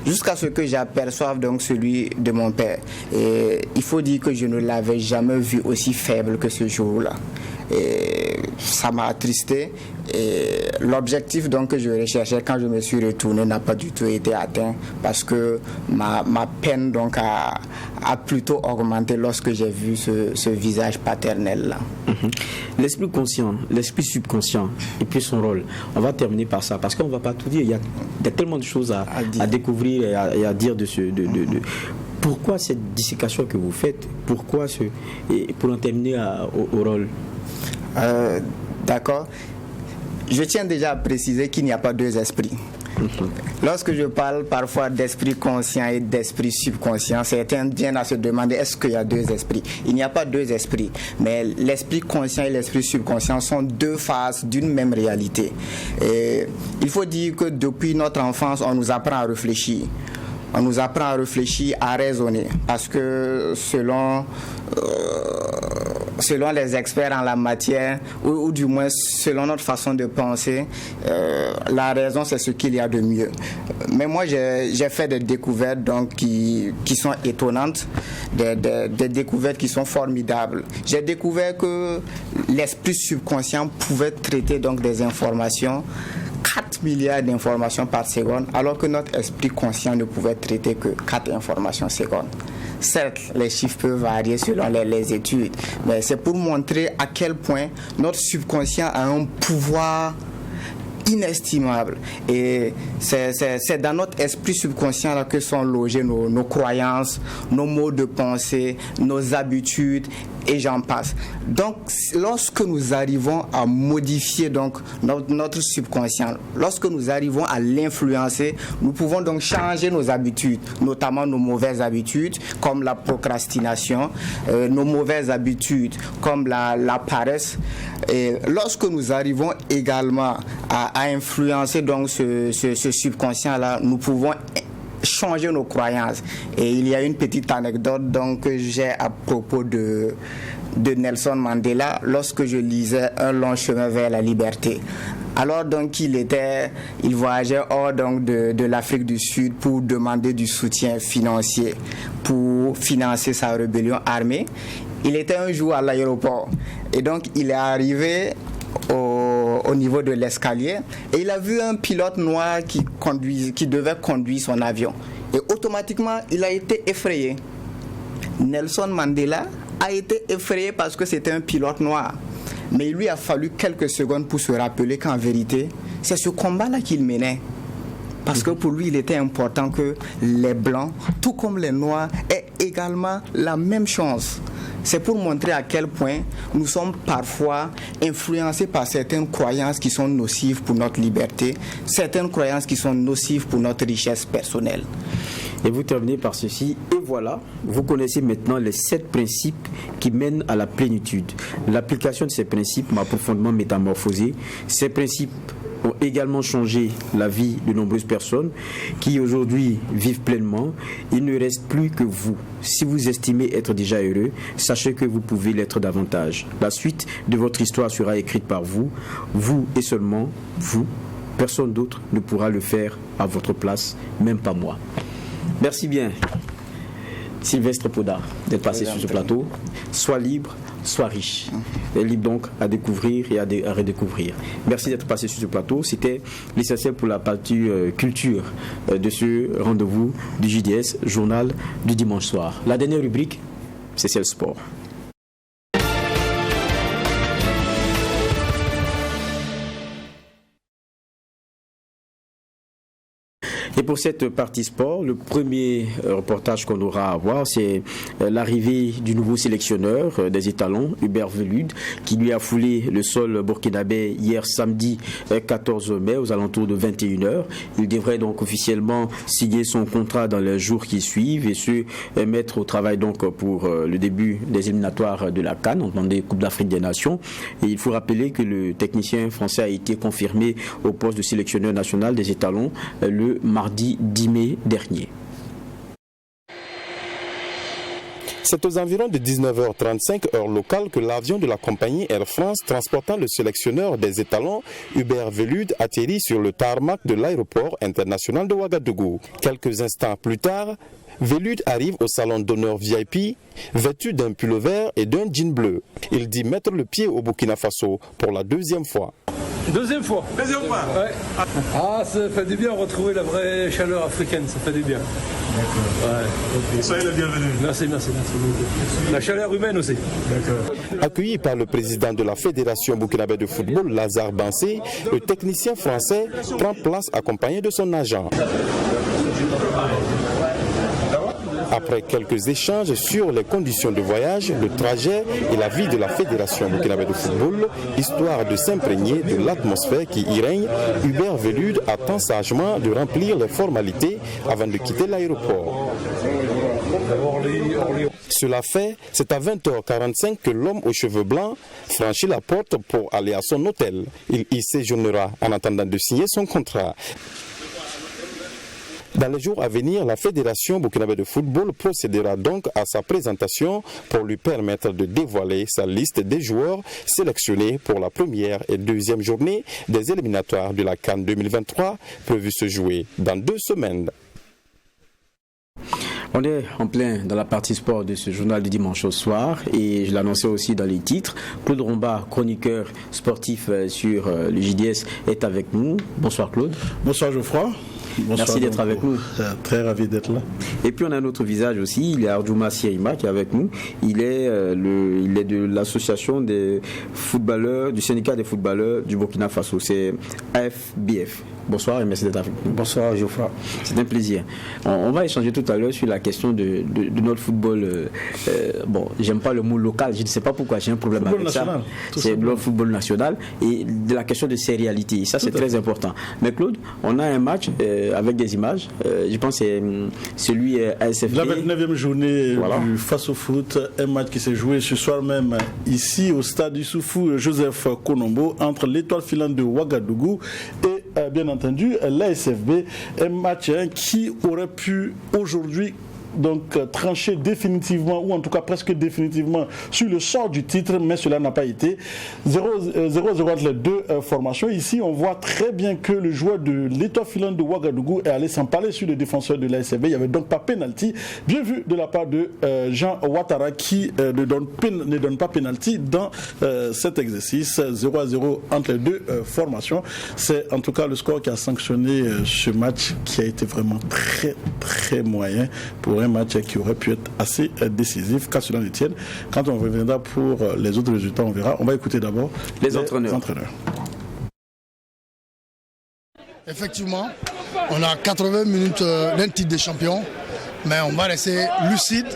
Speaker 16: jusqu'à ce que j'aperçoive donc celui de mon père. Et il faut dire que je ne l'avais jamais vu aussi faible que ce jour-là. Et ça m'a attristé. Et l'objectif donc que je recherchais quand je me suis retourné n'a pas du tout été atteint, parce que ma peine donc a plutôt augmenté lorsque j'ai vu ce visage paternel là.
Speaker 1: L'esprit conscient, l'esprit subconscient et puis son rôle. On va terminer par ça parce qu'on ne va pas tout dire. Il y a tellement de choses à découvrir et à dire pourquoi cette dissécation que vous faites, pourquoi et pour en terminer au rôle.
Speaker 16: D'accord? Je tiens déjà à préciser qu'il n'y a pas deux esprits. Lorsque je parle parfois d'esprit conscient et d'esprit subconscient, certains viennent à se demander est-ce qu'il y a deux esprits? Il n'y a pas deux esprits, mais l'esprit conscient et l'esprit subconscient sont deux faces d'une même réalité. Et il faut dire que depuis notre enfance, on nous apprend à réfléchir. On nous apprend à réfléchir, à raisonner, parce que selon les experts en la matière, ou du moins selon notre façon de penser, la raison c'est ce qu'il y a de mieux. Mais moi j'ai fait des découvertes donc, qui sont étonnantes, des découvertes qui sont formidables. J'ai découvert que l'esprit subconscient pouvait traiter donc des informations, 4 milliards d'informations par seconde, alors que notre esprit conscient ne pouvait traiter que 4 informations secondes. Certes, les chiffres peuvent varier selon les études, mais c'est pour montrer à quel point notre subconscient a un pouvoir inestimable. Et c'est dans notre esprit subconscient là que sont logées nos croyances, nos modes de pensée, nos habitudes, et j'en passe. Donc, lorsque nous arrivons à modifier donc notre subconscient, lorsque nous arrivons à l'influencer, nous pouvons donc changer nos habitudes, notamment nos mauvaises habitudes, comme la procrastination, nos mauvaises habitudes, comme la paresse. Et lorsque nous arrivons également à influencer donc ce subconscient-là, nous pouvons changer nos croyances. Et il y a une petite anecdote donc, que j'ai à propos de Nelson Mandela lorsque je lisais Un long chemin vers la liberté. Alors donc il voyageait hors donc de l'Afrique du Sud pour demander du soutien financier pour financer sa rébellion armée. Il était un jour à l'aéroport et donc il est arrivé au niveau de l'escalier et il a vu un pilote noir qui devait conduire son avion et automatiquement il a été effrayé. Nelson Mandela a été effrayé parce que c'était un pilote noir, mais il lui a fallu quelques secondes pour se rappeler qu'en vérité c'est ce combat-là qu'il menait, parce que pour lui il était important que les blancs tout comme les noirs aient également la même chance. C'est pour montrer à quel point nous sommes parfois influencés par certaines croyances qui sont nocives pour notre liberté, certaines croyances qui sont nocives pour notre richesse personnelle.
Speaker 1: Et vous terminez par ceci, et voilà, vous connaissez maintenant les 7 principes qui mènent à la plénitude. L'application de ces principes m'a profondément métamorphosé. Ces principes ont également changé la vie de nombreuses personnes qui aujourd'hui vivent pleinement. Il ne reste plus que vous. Si vous estimez être déjà heureux, sachez que vous pouvez l'être davantage. La suite de votre histoire sera écrite par vous et seulement vous. Personne d'autre ne pourra le faire à votre place, même pas moi. Merci bien, Sylvestre Poda, d'être passé sur ce plateau. Sois libre, sois riche. Et libre donc à découvrir et à redécouvrir. Merci d'être passé sur ce plateau. C'était l'essentiel pour la partie culture de ce rendez-vous du JDS, journal du dimanche soir. La dernière rubrique, c'est le sport. Et pour cette partie sport, le premier reportage qu'on aura à voir, c'est l'arrivée du nouveau sélectionneur des étalons, Hubert Velud, qui lui a foulé le sol burkinabé hier samedi 14 mai aux alentours de 21h. Il devrait donc officiellement signer son contrat dans les jours qui suivent et se mettre au travail donc pour le début des éliminatoires de la CAN, on demandait Coupe d'Afrique des Nations. Et il faut rappeler que le technicien français a été confirmé au poste de sélectionneur national des étalons le mardi 10 mai dernier.
Speaker 17: C'est aux environs de 19h35 heure locale que l'avion de la compagnie Air France transportant le sélectionneur des étalons, Hubert Velud, atterrit sur le tarmac de l'aéroport international de Ouagadougou. Quelques instants plus tard, Velud arrive au salon d'honneur VIP, vêtu d'un pull vert et d'un jean bleu. Il dit mettre le pied au Burkina Faso pour la deuxième fois.
Speaker 18: Deuxième fois. Ouais. Ah, ça fait du bien retrouver la vraie chaleur africaine, ça fait du bien. D'accord. Ouais. Okay. Soyez le bienvenu. Merci. La chaleur humaine aussi. D'accord.
Speaker 17: Accueilli par le président de la Fédération burkinabé de football, Lazare Bansé, le technicien français prend place accompagné de son agent. Après quelques échanges sur les conditions de voyage, le trajet et la vie de la Fédération burkinabé de football, histoire de s'imprégner de l'atmosphère qui y règne, Hubert Velud attend sagement de remplir les formalités avant de quitter l'aéroport. Cela fait, c'est à 20h45 que l'homme aux cheveux blancs franchit la porte pour aller à son hôtel. Il y séjournera en attendant de signer son contrat. Dans les jours à venir, la Fédération burkinabé de football procédera donc à sa présentation pour lui permettre de dévoiler sa liste des joueurs sélectionnés pour la première et deuxième journée des éliminatoires de la CAN 2023 prévue se jouer dans 2 semaines.
Speaker 1: On est en plein dans la partie sport de ce journal du dimanche au soir et je l'annonçais aussi dans les titres. Claude Romba, chroniqueur sportif sur le JDS, est avec nous. Bonsoir Claude.
Speaker 19: Bonsoir Geoffroy. Bonsoir.
Speaker 1: Merci d'être avec nous.
Speaker 19: Très ravi d'être là.
Speaker 1: Et puis on a un autre visage aussi, il est Arjouma Sierima qui est avec nous. Il est de l'association des footballeurs, du syndicat des footballeurs du Burkina Faso, c'est AFBF. Bonsoir et merci d'être avec nous.
Speaker 19: Bonsoir Geoffroy.
Speaker 1: C'est un plaisir. On va échanger tout à l'heure sur la question de notre football. Bon, j'aime pas le mot local, je ne sais pas pourquoi, j'ai un problème
Speaker 19: football
Speaker 1: avec
Speaker 19: national,
Speaker 1: ça. C'est le football national et de la question de sérialité. Ça, c'est très important. Mais Claude, on a un match avec des images. Je pense que c'est celui ASFB.
Speaker 19: La 29e journée du Face au foot, un match qui s'est joué ce soir même ici au stade Issoufou Joseph Konombo entre l'Étoile filante de Ouagadougou et bien entendu l'ASFB, un match qui aurait pu aujourd'hui donc trancher définitivement ou en tout cas presque définitivement sur le sort du titre, mais cela n'a pas été. 0-0 entre les deux formations. Ici on voit très bien que le joueur de l'Étoile filante de Ouagadougou est allé s'empaler sur le défenseur de l'ASFB. Il n'y avait donc pas pénalty, bien vu de la part de Jean Ouattara qui ne donne pas pénalty dans cet exercice. 0-0 entre les deux formations. C'est en tout cas le score qui a sanctionné ce match qui a été vraiment très très moyen pour un match qui aurait pu être assez décisif, qu'à cela ne tienne. Quand on reviendra pour les autres résultats, on verra. On va écouter d'abord
Speaker 1: les entraîneurs.
Speaker 20: Effectivement, on a 80 minutes d'un titre de champion, mais on va rester lucide,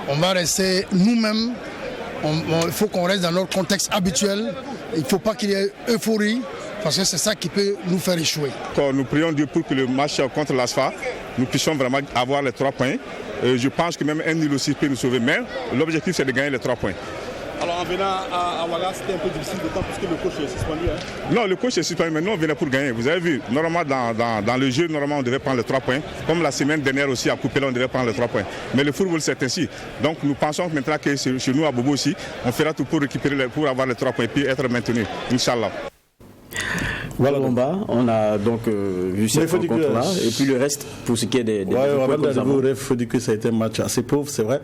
Speaker 20: on va rester nous-mêmes. Il faut qu'on reste dans notre contexte habituel. Il ne faut pas qu'il y ait euphorie, parce que c'est ça qui peut nous faire échouer.
Speaker 21: Nous prions Dieu pour que le match contre l'ASFA, nous puissions vraiment avoir les 3 points. Je pense que même un nul aussi peut nous sauver, mais l'objectif c'est de gagner les 3 points.
Speaker 6: Alors en venant à Ouaga, c'était un peu difficile, d'autant plus que le coach est suspendu.
Speaker 21: Non, le coach est suspendu, mais nous on venait pour gagner. Vous avez vu, normalement dans le jeu, normalement on devait prendre les 3 points. Comme la semaine dernière aussi à Coupéla, on devait prendre les 3 points. Mais le football c'est ainsi. Donc nous pensons que maintenant que chez nous à Bobo aussi, on fera tout pour récupérer, pour avoir les 3 points et puis être maintenu, Inch'Allah.
Speaker 1: Voilà, on a donc vu cette rencontre-là, et puis le reste, pour ce qui est des
Speaker 19: avant d'arriver au rêve, il faut dire que ça a été un match assez pauvre, c'est vrai.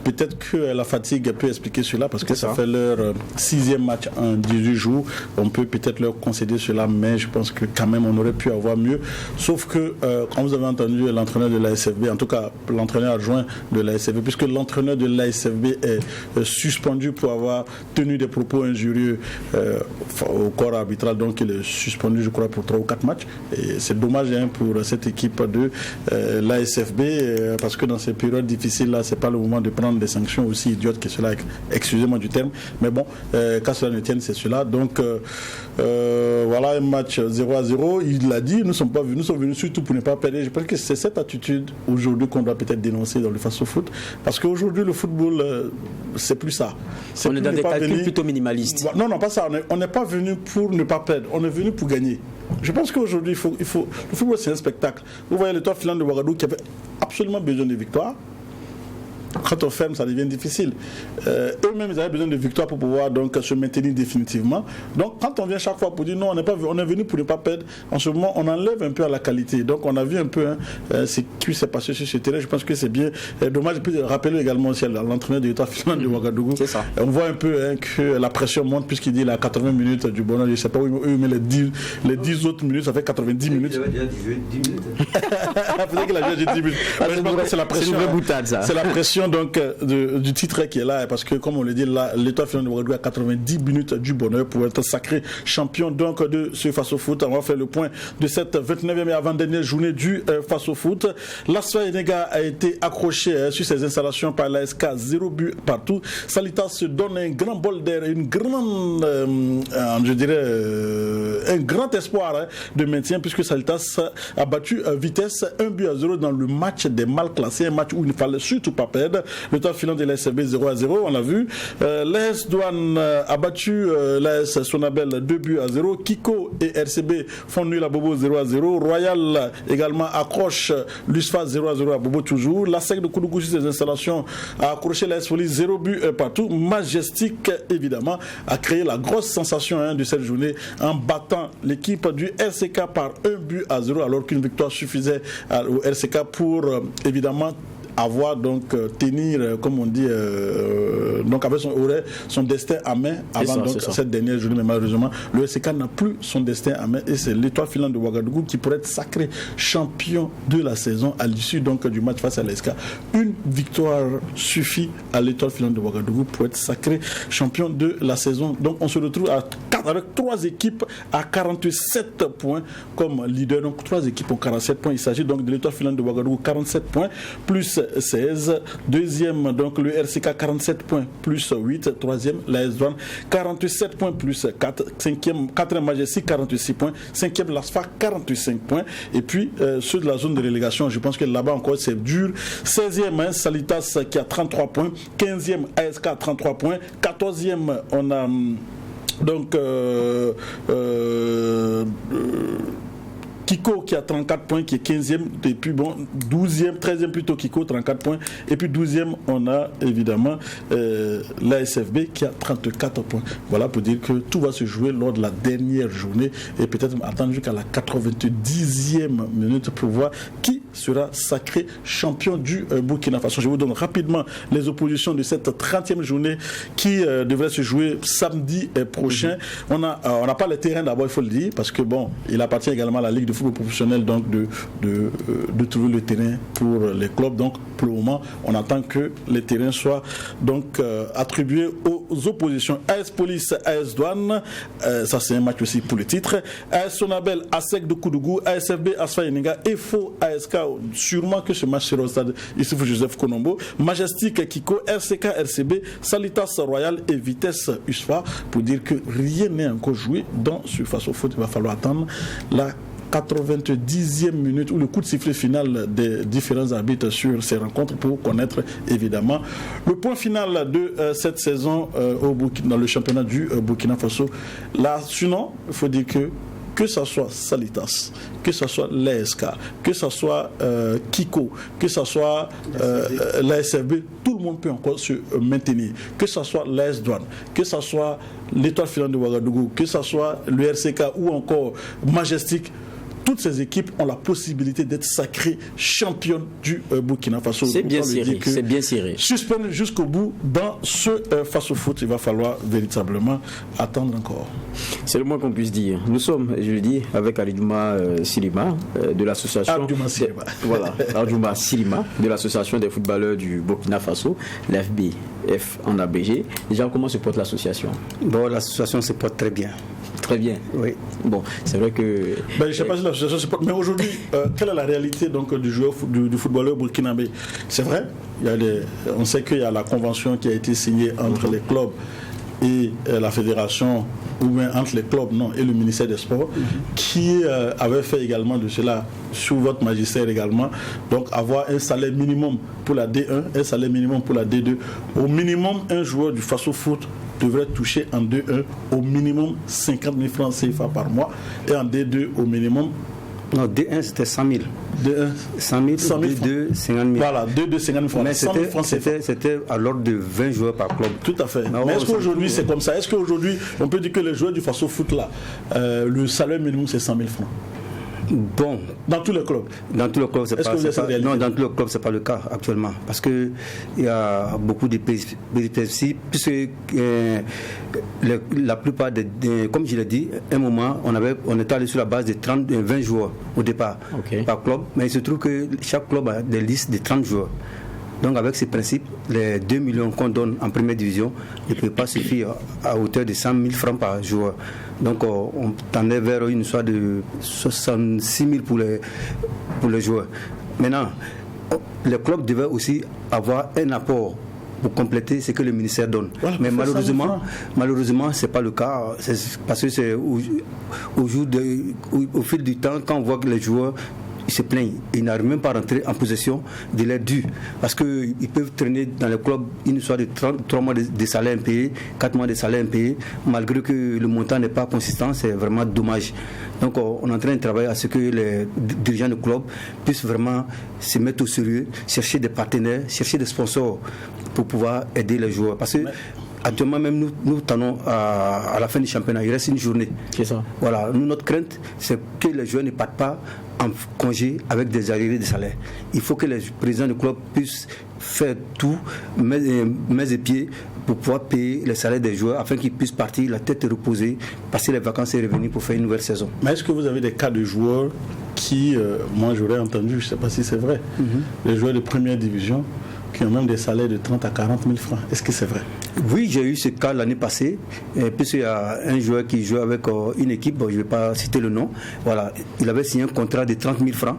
Speaker 19: Peut-être que la fatigue peut expliquer cela, parce que ça fait leur 6e match en 18 jours. On peut peut-être leur concéder cela, mais je pense que quand même on aurait pu avoir mieux. Sauf que, quand vous avez entendu l'entraîneur de l'ASFB, en tout cas l'entraîneur adjoint de l'ASFB, puisque l'entraîneur de l'ASFB est suspendu pour avoir tenu des propos injurieux au corps arbitral, donc il est suspendu, je crois, pour 3 ou 4 matchs. Et c'est dommage pour cette équipe de l'ASFB, parce que dans ces périodes difficiles-là, c'est pas le moment de prendre des sanctions aussi idiotes que cela, excusez-moi du terme, mais bon, qu'à cela ne tienne, c'est cela. Donc voilà, un match 0-0, il l'a dit, nous sommes venus surtout pour ne pas perdre. Je pense que c'est cette attitude aujourd'hui qu'on doit peut-être dénoncer dans le face au foot, parce qu'aujourd'hui le football, c'est plus ça.
Speaker 1: On est dans des calculs plutôt minimalistes.
Speaker 19: Non, pas ça, on n'est pas venu pour ne pas perdre, on est venu pour gagner. Je pense qu'aujourd'hui, le football c'est un spectacle. Vous voyez l'Étoile filante de Ouagadougou qui avait absolument besoin de victoire. Quand on ferme, ça devient difficile. Eux-mêmes, ils avaient besoin de victoire pour pouvoir donc se maintenir définitivement. Donc, quand on vient chaque fois pour dire non, on est venu pour ne pas perdre, en ce moment, on enlève un peu à la qualité. Donc, on a vu un peu ce qui s'est passé sur ce terrain. Je pense que c'est bien. Dommage, je peux rappeler également aussi à l'entraîneur de l'Étoile filante de Ouagadougou. C'est ça. On voit un peu que la pression monte, puisqu'il dit la 80 minutes du bonheur. Je ne sais pas où il met les 10 autres minutes, ça fait 90 minutes. Il a déjà 10 minutes. Peut-être qu'il a déjà 10 minutes. C'est la pression.
Speaker 1: C'est une vraie boutade, ça.
Speaker 19: C'est la pression question donc du titre qui est là, parce que comme on le dit, l'Étoile filante de Ouagadougou a 90 minutes du bonheur pour être sacré champion donc de ce face au foot. On va faire le point de cette 29e et avant-dernière journée du face au foot. L'Asfa Enega a été accroché sur ses installations par l'ASK, 0 but partout. Salitas se donne un grand bol d'air, une grande, je dirais, un grand espoir de maintien, puisque Salitas a battu Vitesse 1-0 dans le match des mal classés, un match où il ne fallait surtout pas perdre. Le temps filant de l'ASB 0-0, on l'a vu. L'AS Douane a battu l'AS Sonabel 2-0. Kiko et RCB font nul à Bobo 0-0. Royal également accroche l'USFA 0-0 à Bobo toujours. La SEC de Koudougou sur ses installations a accroché l'AS Folie 0 but partout. Majestic évidemment a créé la grosse sensation de cette journée en battant l'équipe du RCK par 1-0, alors qu'une victoire suffisait au RCK pour évidemment avoir donc tenir, comme on dit, donc avec son destin à main avant donc cette dernière journée. Mais malheureusement, le SK n'a plus son destin à main, et c'est l'Étoile filante de Ouagadougou qui pourrait être sacré champion de la saison à l'issue donc du match face à l'SK. Une victoire suffit à l'Étoile filante de Ouagadougou pour être sacré champion de la saison. Donc on se retrouve avec 3 équipes à 47 points comme leader. Donc 3 équipes ont 47 points. Il s'agit donc de l'Étoile filante de Ouagadougou, 47 points plus 16. Deuxième, donc le RCK 47 points plus 8. Troisième, l'AS Douane 47 points plus 4. Cinquième, quatrième Majestic 46 points. Cinquième, l'ASFA 45 points. Et puis ceux de la zone de relégation, je pense que là-bas encore c'est dur. 16e, Salitas qui a 33 points. 15e, ASK 33 points. 14e, on a donc Kiko qui a 34 points, qui est 15e, et puis bon, 12e, 13e plutôt Kiko, 34 points, et puis 12e, on a évidemment l'ASFB qui a 34 points. Voilà pour dire que tout va se jouer lors de la dernière journée, et peut-être attendre jusqu'à la 90e minute pour voir qui sera sacré champion du Burkina Faso. Je vous donne rapidement les oppositions de cette 30e journée qui devrait se jouer samedi prochain. On n'a pas le terrain d'abord, il faut le dire, parce que bon, il appartient également à la Ligue de football professionnel donc de trouver le terrain pour les clubs. Donc pour le moment, on attend que les terrains soient donc attribués aux oppositions. AS Police, AS Douane, ça c'est un match aussi pour le titre. AS Sonabel, ASEC de Koudougou, ASFB, Asfa Enega, EFO, ASK. Sûrement que ce match sera au stade Issoufou Joseph Konombo. Majestic Kiko, RCK, RCB, Salitas Royal et Vitesse USFA, pour dire que rien n'est encore joué dans ce face au foot. Il va falloir attendre la 90e minute ou le coup de sifflet final des différents arbitres sur ces rencontres pour connaître évidemment le point final de cette saison dans le championnat du Burkina Faso. Là, sinon, il faut dire que ce soit Salitas, que ce soit l'ASK, que ce soit Kiko, que ce soit l'ASFB, tout le monde peut encore se maintenir. Que ce soit l'AS Douane, que ce soit l'Étoile filante de Ouagadougou, que ce soit le RCK ou encore Majestic, toutes ces équipes ont la possibilité d'être sacrées championnes du Burkina Faso.
Speaker 1: C'est bien serré, c'est bien serré.
Speaker 19: Suspendre jusqu'au bout dans ce face au foot, il va falloir véritablement attendre encore.
Speaker 1: C'est le moins qu'on puisse dire. Nous sommes, je le dis, avec Alidouma Silima de l'association.
Speaker 19: Alidouma Silima.
Speaker 1: Voilà, Alidouma Silima de l'association des footballeurs du Burkina Faso, l'FBF en abrégé. Déjà, comment se porte l'association?
Speaker 4: Bon, l'association se porte très bien.
Speaker 1: Très bien.
Speaker 4: Oui.
Speaker 1: Bon, c'est vrai que.
Speaker 19: Je ne sais pas si l'association se porte, mais aujourd'hui, quelle est la réalité donc du joueur du footballeur burkinabé? C'est vrai, on sait qu'il y a la convention qui a été signée entre les clubs et la fédération, ou bien entre les clubs et le ministère des Sports, qui avait fait également de cela sous votre magistère également, donc avoir un salaire minimum pour la D1, un salaire minimum pour la D2. Au minimum, un joueur du Faso Foot devrait toucher en D1 au minimum 50 000 francs CFA par mois, et en D2 au minimum.
Speaker 4: Non, D1 c'était 100 000.
Speaker 19: D1
Speaker 4: 100 000, D2 50 000.
Speaker 19: Voilà, D2 50 000 francs.
Speaker 4: Mais c'était à l'ordre de 20 joueurs par club.
Speaker 19: Tout à fait. Mais est-ce qu'aujourd'hui c'est comme ça? Est-ce qu'aujourd'hui on peut dire que les joueurs du Faso Foot là, le salaire minimum c'est 100 000 francs?
Speaker 4: Bon,
Speaker 19: dans tous les clubs.
Speaker 4: Dans tous les clubs, c'est pas. Non, dans tous les clubs, c'est pas le cas actuellement, parce que il y a beaucoup de péripéties, puisque la plupart comme je l'ai dit, un moment, on était allé sur la base de 20 joueurs au départ par club, mais il se trouve que chaque club a des listes de 30 joueurs. Donc avec ces principes, les 2 millions qu'on donne en première division ne peuvent pas suffire à hauteur de 100 000 francs par joueur. Donc on tendait vers une histoire de 66 000 pour les joueurs. Maintenant, les clubs devaient aussi avoir un apport pour compléter ce que le ministère donne. Voilà, mais malheureusement, ce n'est pas le cas. Parce que c'est au fil du temps, quand on voit que les joueurs se plaignent, ils n'arrivent même pas à rentrer en possession de l'aide due. Parce qu'ils peuvent traîner dans le club une histoire de 3 mois de salaire impayé, 4 mois de salaire impayé, malgré que le montant n'est pas consistant, c'est vraiment dommage. Donc on est en train de travailler à ce que les dirigeants du club puissent vraiment se mettre au sérieux, chercher des partenaires, chercher des sponsors pour pouvoir aider les joueurs. Parce que actuellement même nous tendons à la fin du championnat, il reste une journée.
Speaker 1: C'est ça.
Speaker 4: Voilà, notre crainte, c'est que les joueurs ne partent pas en congé avec des arriérés de salaire. Il faut que les présidents du club puissent faire tout, mains et pieds, pour pouvoir payer les salaires des joueurs afin qu'ils puissent partir la tête reposée, passer les vacances et revenir pour faire une nouvelle saison.
Speaker 19: Mais est-ce que vous avez des cas de joueurs qui, moi j'aurais entendu, je ne sais pas si c'est vrai, les joueurs de première division qui ont même des salaires de 30 à 40 000 francs. Est-ce que c'est vrai?
Speaker 4: Oui, j'ai eu ce cas l'année passée, puisqu'il y a un joueur qui jouait avec une équipe, je ne vais pas citer le nom, voilà, il avait signé un contrat de 30 000 francs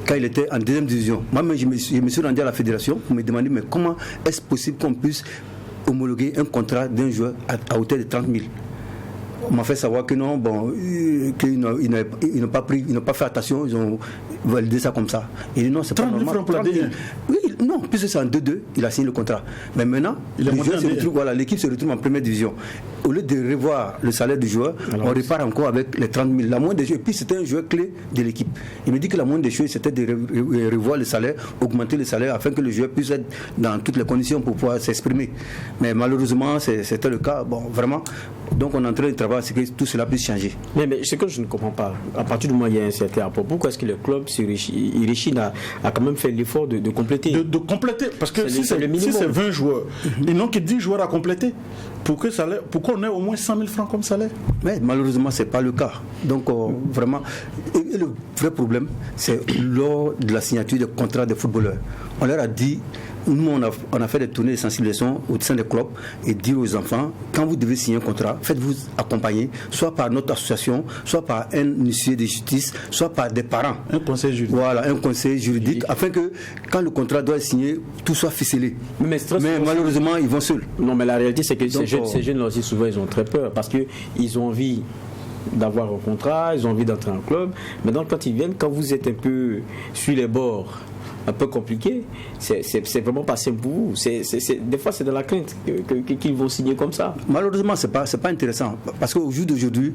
Speaker 4: quand il était en deuxième division. Moi-même, je me suis rendu à la fédération pour me demander mais comment est-ce possible qu'on puisse homologuer un contrat d'un joueur à hauteur de 30 000. On m'a fait savoir que non, qu'ils n'ont pas fait attention, ils ont validé ça comme ça. Il dit non, c'est pas normal.
Speaker 19: 30 000 francs pour la
Speaker 4: Oui, non, puisque c'est en 2-2, il a signé le contrat. Mais maintenant, l'équipe se retrouve en première division. Au lieu de revoir le salaire du joueur, on repart encore avec les 30 000. La moindre des choses, et puis c'était un joueur clé de l'équipe. Il me dit que la moindre des choses, c'était de revoir le salaire, augmenter le salaire, afin que le joueur puisse être dans toutes les conditions pour pouvoir s'exprimer. Mais malheureusement, c'était le cas. Bon, vraiment. Donc on est en train de travailler à ce que tout cela puisse changer.
Speaker 1: Mais ce que je ne comprends pas, à partir du moment où il y a un certain rapport, pourquoi est-ce que le club Irichine a quand même fait l'effort de compléter
Speaker 19: de compléter, parce que si c'est 20 joueurs, ils n'ont que 10 joueurs à compléter. Pourquoi on ait au moins 100 000 francs comme salaire? Mais
Speaker 4: malheureusement, ce n'est pas le cas. Donc vraiment, et le vrai problème, c'est lors de la signature des contrats des footballeurs. On leur a dit, nous on a fait des tournées de sensibilisation au sein des clubs et dire aux enfants, quand vous devez signer un contrat, faites-vous accompagner, soit par notre association, soit par un huissier de justice, soit par des parents.
Speaker 19: Un conseil juridique.
Speaker 4: Voilà, un conseil juridique, afin que quand le contrat doit être signé, tout soit ficelé. Mais malheureusement, ils vont seuls.
Speaker 1: Non, mais la réalité, c'est que ces jeunes-là aussi, souvent, ils ont très peur, parce qu'ils ont envie d'avoir un contrat, ils ont envie d'entrer en club. Maintenant, quand ils viennent, quand vous êtes un peu sur les bords, un peu compliqué, c'est vraiment pas simple pour vous. Des fois, c'est de la crainte qu'ils vont signer comme ça.
Speaker 4: Malheureusement, c'est pas intéressant. Parce qu'au jour d'aujourd'hui,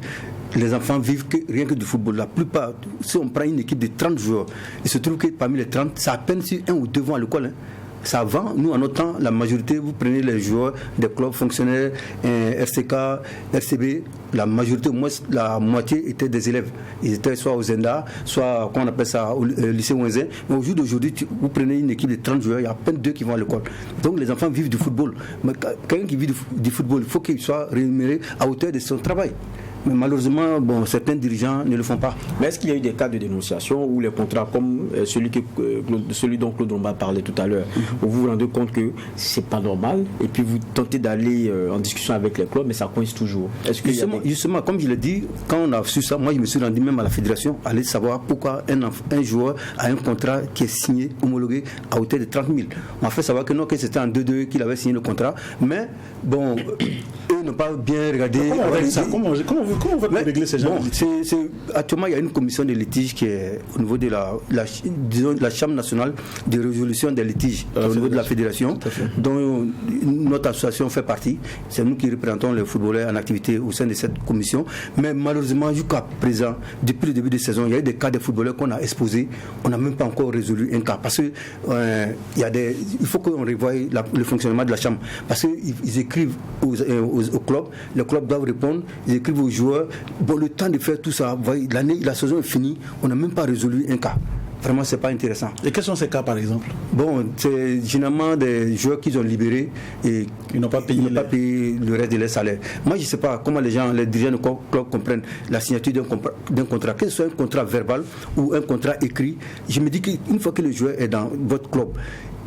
Speaker 4: les enfants vivent rien que du football. La plupart, si on prend une équipe de 30 joueurs, il se trouve que parmi les 30, c'est à peine si un ou deux vont à l'école. Hein. Ça vend. Nous, en notre temps, la majorité, vous prenez les joueurs des clubs fonctionnaires, RCK, RCB, la majorité, au moins la moitié étaient des élèves. Ils étaient soit au Zenda, soit, qu'on appelle ça, au lycée Ouenzin. Mais au jour d'aujourd'hui, vous prenez une équipe de 30 joueurs, il y a à peine 2 qui vont à l'école. Donc les enfants vivent du football. Mais quelqu'un qui vit du football, il faut qu'il soit rémunéré à hauteur de son travail. Mais malheureusement, certains dirigeants ne le font pas.
Speaker 1: Mais est-ce qu'il y a eu des cas de dénonciation où les contrats comme celui dont Claude Romba parlait tout à l'heure, où vous vous rendez compte que c'est pas normal et puis vous tentez d'aller en discussion avec les clubs, mais ça coince toujours?
Speaker 4: Justement, comme je l'ai dit, quand on a su ça, moi je me suis rendu même à la fédération, aller savoir pourquoi un joueur a un contrat qui est signé, homologué à hauteur de 30 000. On m'a fait savoir que non, que c'était en 2-2 qu'il avait signé le contrat, mais bon, eux n'ont pas bien regardé.
Speaker 19: Comment vous régler ces gens?
Speaker 4: Actuellement, il y a une commission de litige qui est au niveau de la Chambre nationale de résolution des litiges au niveau de la fédération, dont notre association fait partie. C'est nous qui représentons les footballeurs en activité au sein de cette commission. Mais malheureusement, jusqu'à présent, depuis le début de saison, il y a eu des cas de footballeurs qu'on a exposés. On n'a même pas encore résolu un cas. Parce que il faut qu'on revoie le fonctionnement de la Chambre. Parce qu'ils écrivent au club, les clubs doivent répondre, ils écrivent aux joueurs. Le temps de faire tout ça, la saison est finie, on n'a même pas résolu un cas. Vraiment, c'est pas intéressant.
Speaker 19: Et quels sont ces cas, par exemple?
Speaker 4: C'est généralement des joueurs qu'ils ont libérés et
Speaker 19: ils n'ont pas payé
Speaker 4: le reste de leur salaire. Moi, je ne sais pas comment les dirigeants de club comprennent la signature d'un contrat, que ce soit un contrat verbal ou un contrat écrit. Je me dis qu'une fois que le joueur est dans votre club,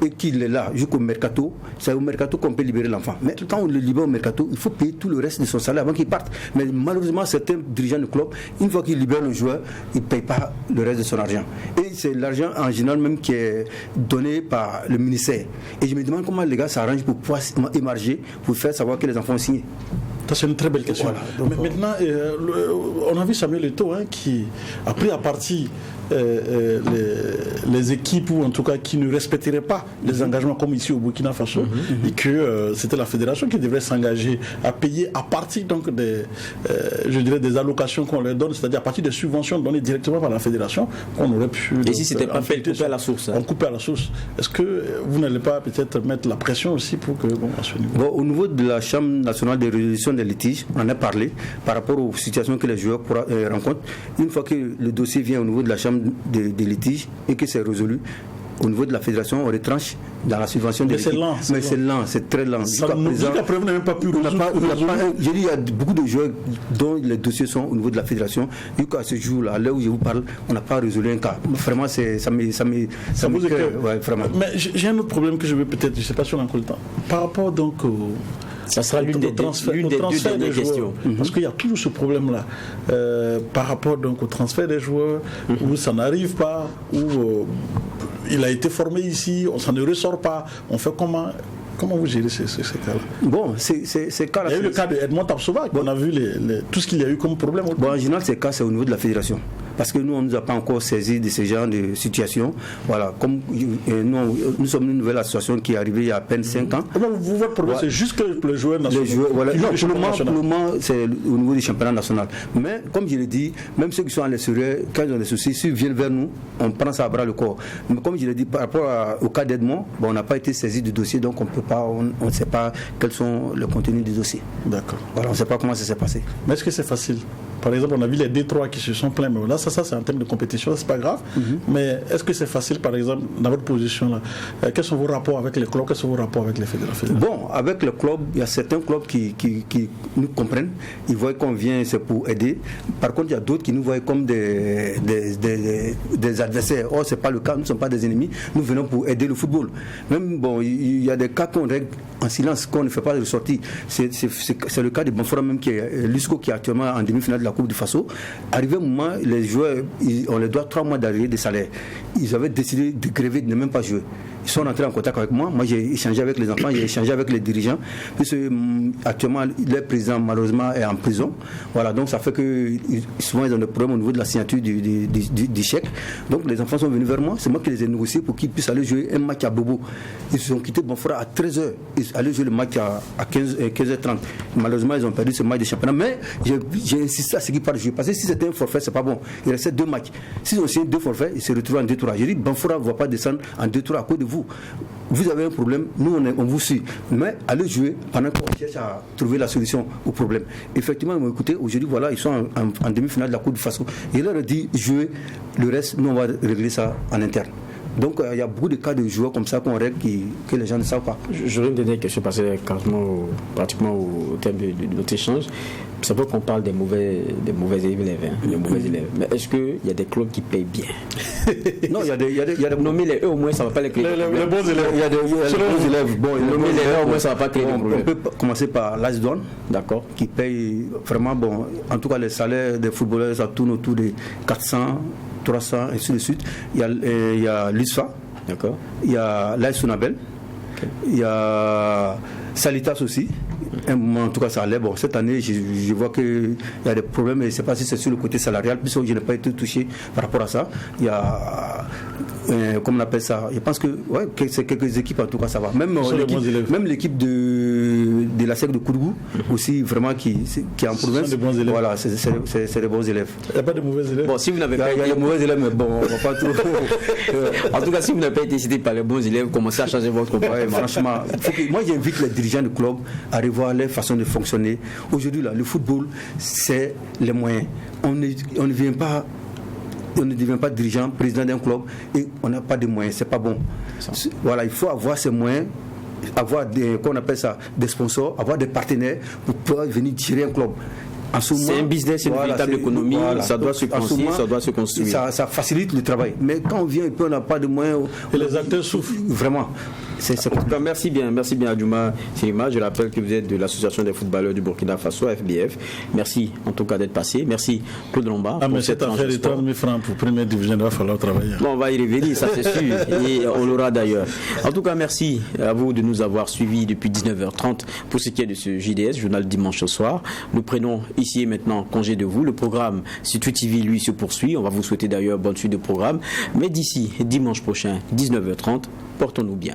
Speaker 4: et qu'il est là jusqu'au mercato, c'est au mercato qu'on peut libérer l'enfant. Mais quand on le libère au mercato, il faut payer tout le reste de son salaire avant qu'il parte. Mais malheureusement, certains dirigeants de club, une fois qu'ils libèrent le joueur, ils ne payent pas le reste de son argent. Et c'est l'argent en général même qui est donné par le ministère. Et je me demande comment les gars s'arrangent pour pouvoir émarger, pour faire savoir que les enfants ont signé.
Speaker 19: Ça, c'est une très belle question. Voilà. Mais maintenant, on a vu Samuel Eto'o qui a pris à partie les équipes, ou en tout cas qui ne respecteraient pas les engagements comme ici au Burkina Faso, et que c'était la fédération qui devrait s'engager à payer à partir donc des allocations qu'on leur donne, c'est-à-dire à partir des subventions données directement par la fédération, qu'on aurait pu...
Speaker 1: Et si c'était pas fait, couper à la source.
Speaker 19: On coupe à la source. Est-ce que vous n'allez pas peut-être mettre la pression aussi pour que... à ce niveau?
Speaker 4: Au niveau de la Chambre nationale de résolution des litiges, on en a parlé par rapport aux situations que les joueurs rencontrent. Une fois que le dossier vient au niveau de la Chambre des litiges et que c'est résolu, au niveau de la fédération, on retranche dans la subvention des litiges. Mais c'est lent, c'est très lent.
Speaker 19: Jusqu'à présent, on n'a même pas pu
Speaker 4: j'ai dit, il y a beaucoup de joueurs dont les dossiers sont au niveau de la fédération. Jusqu'à ce jour-là, à l'heure où je vous parle, on n'a pas résolu un cas. Vraiment, ça me crée, ouais, vraiment.
Speaker 19: Mais j'ai un autre problème que je veux peut-être, je ne sais pas si on a encore le temps. Par rapport donc au...
Speaker 1: Ça sera l'une des transferts des questions.
Speaker 19: Parce qu'il y a toujours ce problème-là par rapport donc au transfert des joueurs, où ça n'arrive pas, où il a été formé ici, ça ne ressort pas. On fait comment vous gérez ces cas-là?
Speaker 4: Bon, ces cas-là...
Speaker 19: Il y a eu le cas de Edmond Tapsoba, on a vu tout ce qu'il y a eu comme problème.
Speaker 4: Bon, en général, ces cas, c'est au niveau de la fédération. Parce que nous, on ne nous a pas encore saisi de ce genre de situation. Voilà, comme nous sommes une nouvelle association qui est arrivée il y a à peine 5 ans.
Speaker 19: Votre problème, c'est juste que le joueur national.
Speaker 4: Voilà. Non, pour le moment, c'est au niveau du championnat national. Mais, comme je l'ai dit, même ceux qui sont à l'extérieur, quand ils ont des soucis, s'ils viennent vers nous, on prend ça à bras le corps. Mais comme je l'ai dit, par rapport au cas d'Edmond, on n'a pas été saisi du dossier, donc on ne sait pas quels sont les contenus du dossier.
Speaker 19: D'accord.
Speaker 4: Voilà, on ne sait pas comment ça s'est passé.
Speaker 19: Mais est-ce que c'est facile? Par exemple, on a vu les D3 qui se sont plaints, mais là, ça c'est en termes de compétition, c'est pas grave. Mais est-ce que c'est facile, par exemple, dans votre position là, quels sont vos rapports avec les clubs, quels sont vos rapports avec les fédérations? Bon,
Speaker 4: avec les clubs, il y a certains clubs qui nous comprennent, ils voient qu'on vient, c'est pour aider. Par contre, il y a d'autres qui nous voient comme des adversaires. Or, c'est pas le cas, nous ne sommes pas des ennemis, nous venons pour aider le football. Même, bon, il y a des cas qu'on règle en silence, qu'on ne fait pas de sortie. C'est le cas de Banfora même, qui est Lusco, qui est actuellement en demi-finale de la Coupe du Faso. Arrivé au moment, les joueurs, on les doit 3 mois d'arrivée de salaire. Ils avaient décidé de gréver, de ne même pas jouer. Ils sont rentrés en contact avec moi. Moi, j'ai échangé avec les enfants, j'ai échangé avec les dirigeants. Puisque actuellement, le président, malheureusement, est en prison. Voilà, donc ça fait que souvent, ils ont des problèmes au niveau de la signature du chèque. Donc, les enfants sont venus vers moi. C'est moi qui les ai négociés pour qu'ils puissent aller jouer un match à Bobo. Ils se sont quittés Banfora à 13h. Ils allaient jouer le match à 15h30. Malheureusement, ils ont perdu ce match de championnat. Mais j'ai insisté à ce qu'ils partent jouer. Parce que si c'était un forfait, c'est pas bon. Il restait 2 matchs. S'ils ont signé 2 forfaits, ils se retrouvent en 2-3. J'ai dit, Banfora ne va pas descendre en 2-3 à cause de vous. Vous avez un problème, nous on vous suit. Mais allez jouer pendant qu'on cherche à trouver la solution au problème. Effectivement, ils m'ont écouté. Aujourd'hui, voilà, ils sont en demi-finale de la Coupe du Faso. Et il leur a dit, jouez, le reste, nous on va régler ça en interne. Donc il y a beaucoup de cas de joueurs comme ça qu'on règle que les gens ne savent pas.
Speaker 1: J'aurais une dernière question parce que pratiquement au terme de notre échange. C'est vrai qu'on parle des mauvais élèves. Mais est-ce qu'il y a des clubs qui payent bien?
Speaker 4: Non, il y a des
Speaker 1: nommer les eux au moins ça ne va pas les créer.
Speaker 19: Les bons élèves.
Speaker 4: Il y a des bons élèves. Bon,
Speaker 1: nommer les eux au moins ça ne va pas créer des problèmes.
Speaker 4: On peut commencer par l'Asdon, d'accord, qui paye vraiment bon. En tout cas, les salaires des footballeurs ça tourne autour de 400, 300 et ainsi de suite. Il y a l'ISFA, d'accord. Il y a l'AS Sonabel, il y a Salitas aussi. Un moment, en tout cas, ça allait. Bon, cette année, je vois qu'il y a des problèmes, et je ne sais pas si c'est sur le côté salarial, puisque je n'ai pas été touché par rapport à ça. Il y a, comment on appelle ça? Je pense que, ouais, c'est quelques équipes, en tout cas, ça va. Même l'équipe de la SEC de Kourgou, aussi, vraiment, qui est en province. Voilà, c'est des bons élèves.
Speaker 19: Il n'y a pas de mauvais élèves?
Speaker 1: Bon, si vous n'avez pas
Speaker 4: il y a des mauvais élèves, mais bon, on va pas trop.
Speaker 1: En tout cas, si vous n'avez pas été cité par les bons élèves, commencez à changer votre comportement.
Speaker 4: Ouais, franchement, moi, j'invite les dirigeants du club à revoir leur façon de fonctionner. Aujourd'hui, là, le football, c'est les moyens. On ne devient pas dirigeant, président d'un club et on n'a pas de moyens. C'est pas bon. Voilà, il faut avoir ces moyens, avoir des, qu'on appelle ça, des sponsors, avoir des partenaires pour pouvoir venir gérer un club.
Speaker 1: C'est un business, c'est une véritable économie, ça doit se construire, ça doit se construire.
Speaker 4: Ça facilite le travail. Mais quand on vient et puis on n'a pas de moyens...
Speaker 19: Et les acteurs souffrent.
Speaker 4: Vraiment.
Speaker 1: Merci bien Adjouma Sirima. Je rappelle que vous êtes de l'association des footballeurs du Burkina Faso, FBF. Merci en tout cas d'être passé. Merci Claude Lombard.
Speaker 19: Mais cette affaire de 30 000 francs pour première division, il va falloir travailler.
Speaker 1: Bon, on va y revenir, ça c'est sûr. Et on l'aura d'ailleurs. En tout cas, merci à vous de nous avoir suivis depuis 19h30 pour ce qui est de ce JDS, journal dimanche au soir. Nous prenons ici et maintenant congé de vous. Le programme sur TV, lui, se poursuit. On va vous souhaiter d'ailleurs bonne suite de programme. Mais d'ici dimanche prochain, 19h30, portons-nous bien.